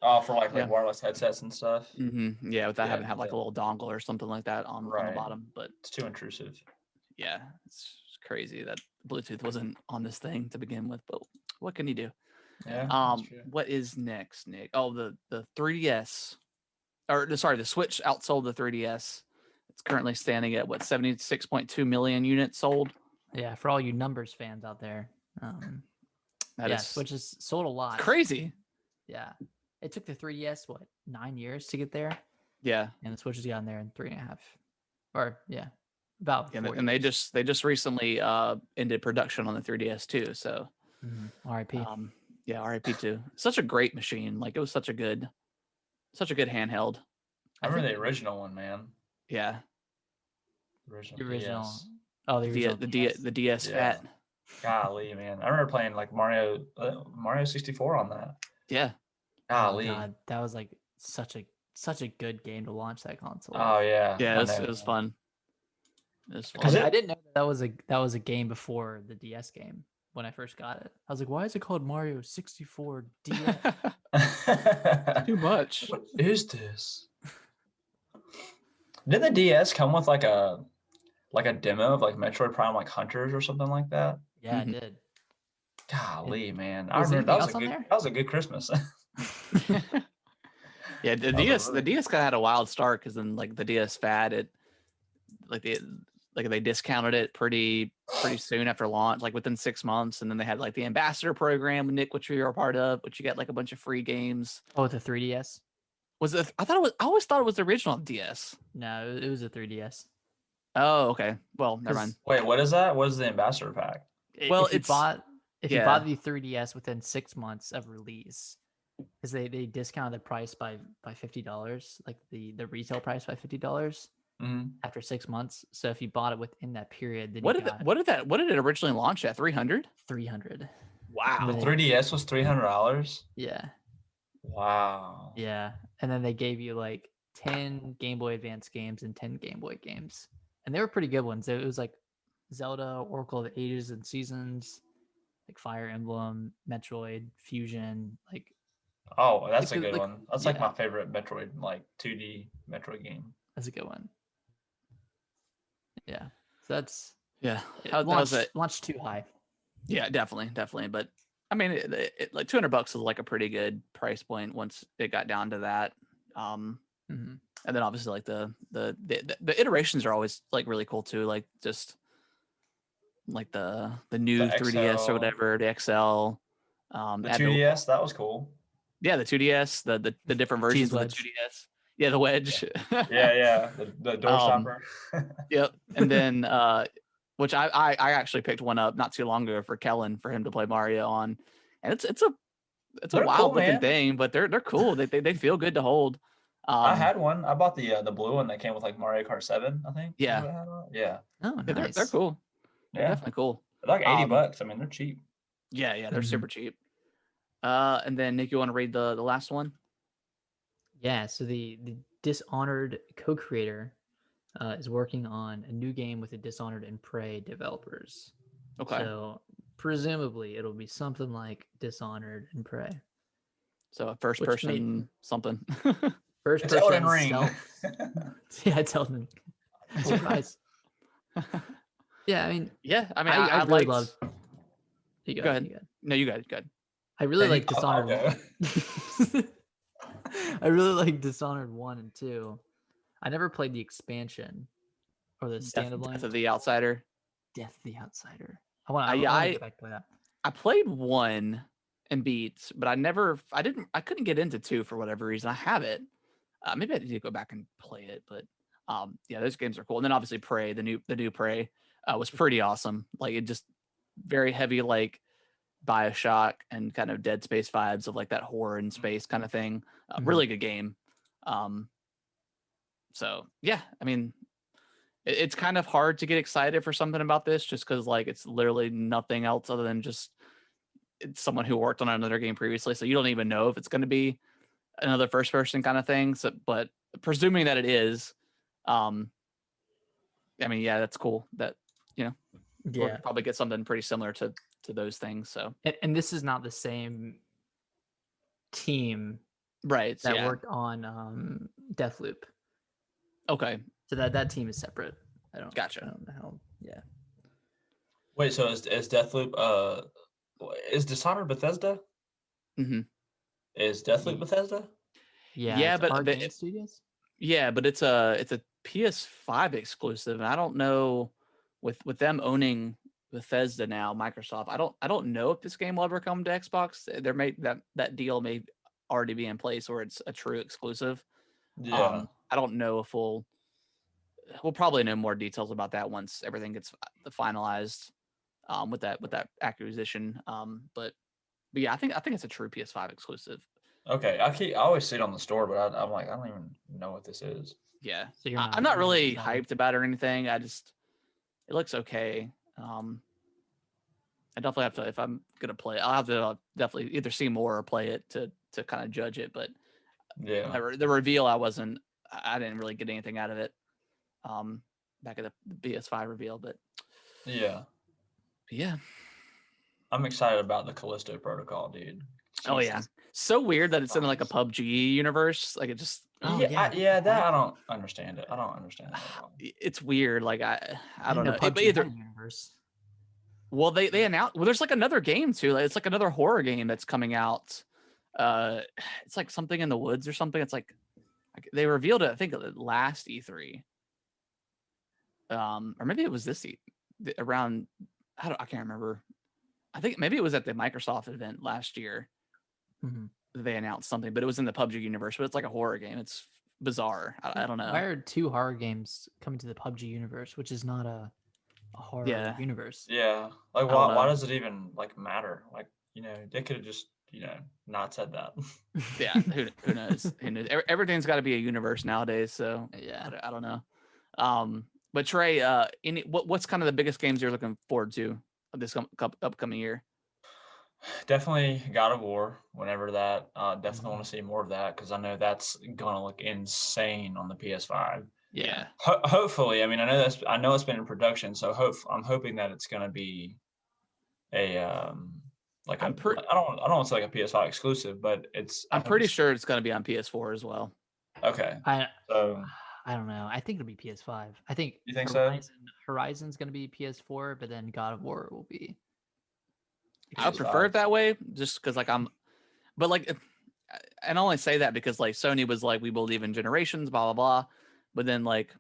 for like wireless headsets and stuff. Mm-hmm. Yeah, without having to have like a little dongle or something like that on the bottom. But it's too intrusive. Yeah, it's crazy that Bluetooth wasn't on this thing to begin with. But what can you do? Yeah. What is next, Nick? Oh, the 3DS, the Switch outsold the 3DS. It's currently standing at 76.2 million units sold. Yeah, for all you numbers fans out there. Switch has sold a lot. It's crazy. Yeah. It took the 3DS, 9 years to get there? Yeah. And the Switch has gotten there in 3.5. Or, about 4 and they just recently ended production on the 3DS too, so RIP. RIP too. Such a great machine. Like, it was such a good handheld. I remember the original one, man. Yeah. The original. DS. Oh, the original. The DS Fat. Golly, man. I remember playing like Mario 64 on that. Yeah. Golly. Oh, God, that was like such a good game to launch that console. Oh yeah. Yeah, it was fun. It was fun. Because I didn't know that was a game before the DS game when I first got it. I was like, why is it called Mario 64 DS? Too much. What is this? Did the DS come with like a demo of like Metroid Prime, like Hunters or something like that? Yeah, it did. Golly, man. I remember that was a good Christmas. Yeah, the DS kind of had a wild start, because then like the DS Fat, they discounted it pretty soon after launch, like within 6 months, and then they had like the ambassador program with Nick, which you were a part of, which you got like a bunch of free games. Oh, the 3DS? Was it? I always thought it was the original DS. No, it was a 3DS. Oh, okay. Well, never mind. Wait, what is that? What is the ambassador pack? If you bought the 3DS within 6 months of release, because they discounted the price by $50, like the retail price by $50 after 6 months. So if you bought it within that period, then what did it originally launch at? 300. $300. Wow. The 3DS was $300. Yeah. Wow. Yeah, and then they gave you like 10 Game Boy Advance games and 10 Game Boy games, and they were pretty good ones. It was like Zelda, Oracle of Ages and Seasons, like Fire Emblem, Metroid, Fusion, like Oh, that's a like, good like one. That's like yeah, my favorite Metroid, like 2D Metroid game. that's a good one. Yeah, so that's Yeah, it that was it. launched too high. Yeah, definitely. But I mean, like $200 is like a pretty good price point once it got down to that. Mm-hmm. And then obviously like the iterations are always like really cool too. Like just like the new The 3DS or XL, whatever, the XL. the Add 2DS, that was cool. the 2DS, the different versions Cheese of the wedge. 2DS. Yeah, the wedge. Yeah. The door stopper. Yep. And then which I actually picked one up not too long ago for Kellen for him to play Mario on. And it's a They're wild cool, looking man. they're cool. They feel good to hold. I had one. I bought the blue one that came with like Mario Kart 7, I think. Yeah. What it had on it. Yeah. Oh, Yeah, nice. they're cool. They're Yeah. definitely cool. They're like $80. I mean, they're cheap. Yeah, they're Mhm. super cheap. And then Nick, you want to read the last one? Yeah, so the Dishonored co-creator is working on a new game with the Dishonored and Prey developers. Okay. So presumably it'll be something like Dishonored and Prey. So a first Which person something. First It's person Elden Ring. stealth. Yeah, it's Elden Ring. Surprise. Yeah, I mean, Yeah, I mean, I really liked... love. You Go ahead. You go. No, you got it. Go ahead. I really Yeah, like I'll Dishonored. go. I really like Dishonored 1 and 2. I never played the expansion or the standalone. Death of the Outsider. Death of the Outsider. I want to get back to play that. I played 1 and beat, but I couldn't get into 2 for whatever reason. I have it. Maybe I need to go back and play it, but yeah, those games are cool. And then obviously Prey, the new Prey, was pretty awesome. Like it just very heavy like BioShock and kind of Dead Space vibes of like that horror in space kind of thing. Really good game. So yeah, I mean, it's kind of hard to get excited for something about this just because like it's literally nothing else other than just it's someone who worked on another game previously. So you don't even know if it's going to be another first person kind of thing. So, but presuming that it is, I mean, yeah, that's cool. That we'll probably get something pretty similar to those things. So, and this is not the same team, right? That worked on Deathloop. Okay, so that team is separate. Gotcha. I don't know how. Yeah. Wait, so is Deathloop? Is Dishonored Bethesda? Mm-hmm. Is Deathloop Bethesda? Yeah, but Arcane Studios. Yeah, but it's a PS5 exclusive, and I don't know with them owning Bethesda now, Microsoft. I don't know if this game will ever come to Xbox. There may that deal may already be in place, or it's a true exclusive. Yeah. I don't know if we'll probably know more details about that once everything gets finalized with that acquisition. But yeah, I think it's a true PS5 exclusive. Okay, I always see it on the store, but I'm like, I don't even know what this is. Yeah, so I'm not really hyped about it or anything. It looks okay. I definitely have to, if I'm gonna play it, I'll have to definitely either see more or play it to kind of judge it. But yeah, the reveal, I didn't really get anything out of it. Back at the PS5 reveal, but yeah, I'm excited about the Callisto Protocol, dude. Oh yeah, so weird that it's in like a PUBG universe. Like it just that I don't understand it. I don't understand that at all. It's weird. Like I don't know. PUBG Either universe. Well, they announced. Well, there's like another game too. It's like another horror game that's coming out. It's like something in the woods or something. It's like they revealed it. I think last E3. Or maybe it was this around. I can't remember. I think maybe it was at the Microsoft event last year. Mm-hmm. They announced something, but it was in the PUBG universe. But it's like a horror game. It's bizarre. I don't know. Why are 2 horror games coming to the PUBG universe, which is not a horror universe? Yeah, like why does it even like matter? Like they could have just not said that. Yeah, who knows? Who knows? Everything's got to be a universe nowadays. So yeah, I don't know. But Trey, what's kind of the biggest games you're looking forward to this upcoming year? Definitely God of War. Whenever that, definitely want to see more of that because I know that's gonna look insane on the PS5. Yeah. Hopefully, I mean, I know it's been in production, so I'm hoping that it's gonna be a like a I'm pretty I don't want to say like a PS5 exclusive, but I I'm hope pretty it's sure it's going to be on PS4 as well. okay. I So I don't know. I think it'll be PS5. I think you think so? Horizon's going to be PS4, but then God of War will be I would prefer PS5. it that way, just because like but like, and I only say that because like Sony was like, we believe in generations, blah blah blah, but then like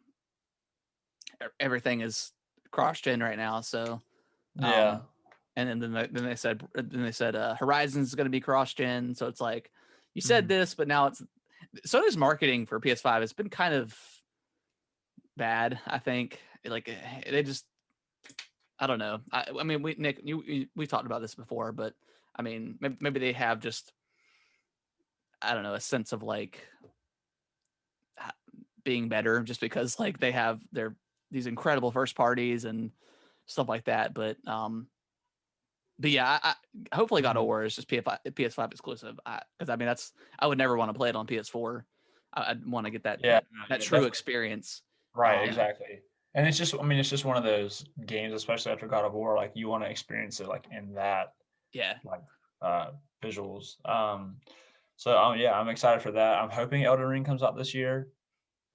everything is cross-gen right now, so Yeah. and then they said Horizon's is going to be cross-gen, so it's like you said this, but now it's Sony's marketing for PS5 has been kind of bad. I think like they just I don't know. I mean, Nick, we talked about this before, but I mean, maybe they have just I don't know a sense of like being better just because like they have these incredible first parties and stuff like that. But yeah, hopefully God of War is just PS5 exclusive. Because I mean I would never want to play it on PS4. I'd want to get that true experience. Right, exactly. And it's just, I mean, it's just one of those games, especially after God of War, like you want to experience it like in that like visuals. So yeah, I'm excited for that. I'm hoping Elden Ring comes out this year.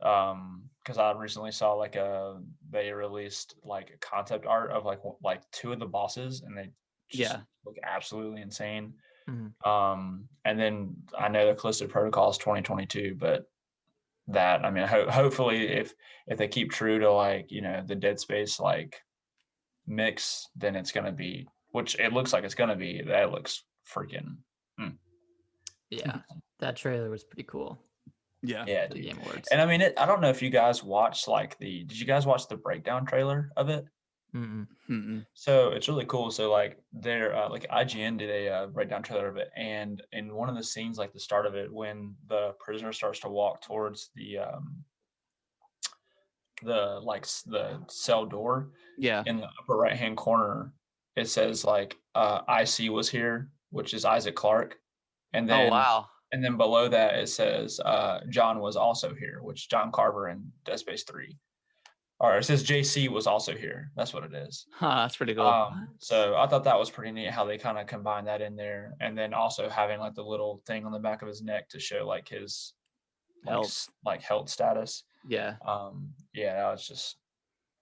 Because I recently saw like they released like concept art of like two of the bosses, and they just look absolutely insane. And then I know the Callisto Protocol is 2022, but that I mean, hopefully if they keep true to like the Dead Space like mix, then it's gonna be, which it looks like it's gonna be. That looks freaking. Yeah, that trailer was pretty cool. Yeah, the Game Awards. And I mean, I don't know if you guys watched like did you guys watch the breakdown trailer of it? So it's really cool. So like they're like IGN did a breakdown trailer of it, and in one of the scenes, like the start of it, when the prisoner starts to walk towards the the cell door, in the upper right hand corner, it says like IC was here, which is Isaac Clarke, and then and then below that it says John was also here, which John Carver in Dead Space 3. Or it says JC was also here. That's what it is. That's pretty cool. So I thought that was pretty neat how they kind of combined that in there, and then also having like the little thing on the back of his neck to show like his health status. Yeah. Yeah, that was just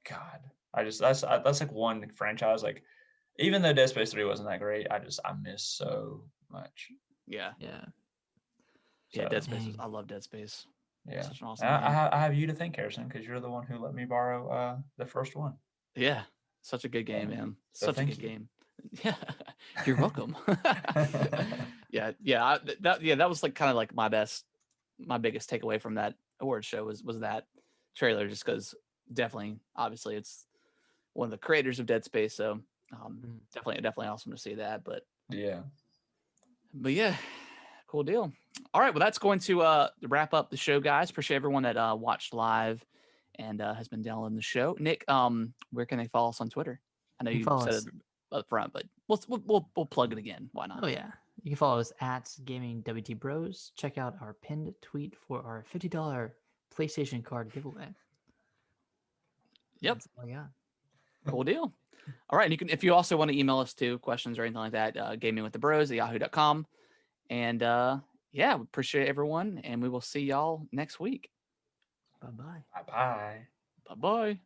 God. That's like one franchise. Like even though Dead Space 3 wasn't that great, I miss so much. Yeah. So, Dead Space. I love Dead Space. Yeah, such an awesome game. I have you to thank, Harrison, because you're the one who let me borrow the first one. Yeah, such a good game, man. So such a good game. Yeah, you're welcome. That was like kind of like my biggest takeaway from that award show was that trailer, just because definitely, obviously, it's one of the creators of Dead Space, so definitely awesome to see that. But yeah. Cool deal. All right. Well, that's going to wrap up the show, guys. Appreciate everyone that watched live and has been downloading the show. Nick, where can they follow us on Twitter? I know you said it up front, but we'll plug it again. Why not? Oh yeah, you can follow us at Gaming WT Bros. Check out our pinned tweet for our $50 PlayStation card giveaway. Yep. Cool deal. All right. And if you also want to email us too, questions or anything like that, gamingwiththebros@yahoo.com. And we appreciate everyone, and we will see y'all next week. Bye-bye. Bye-bye. Bye-bye.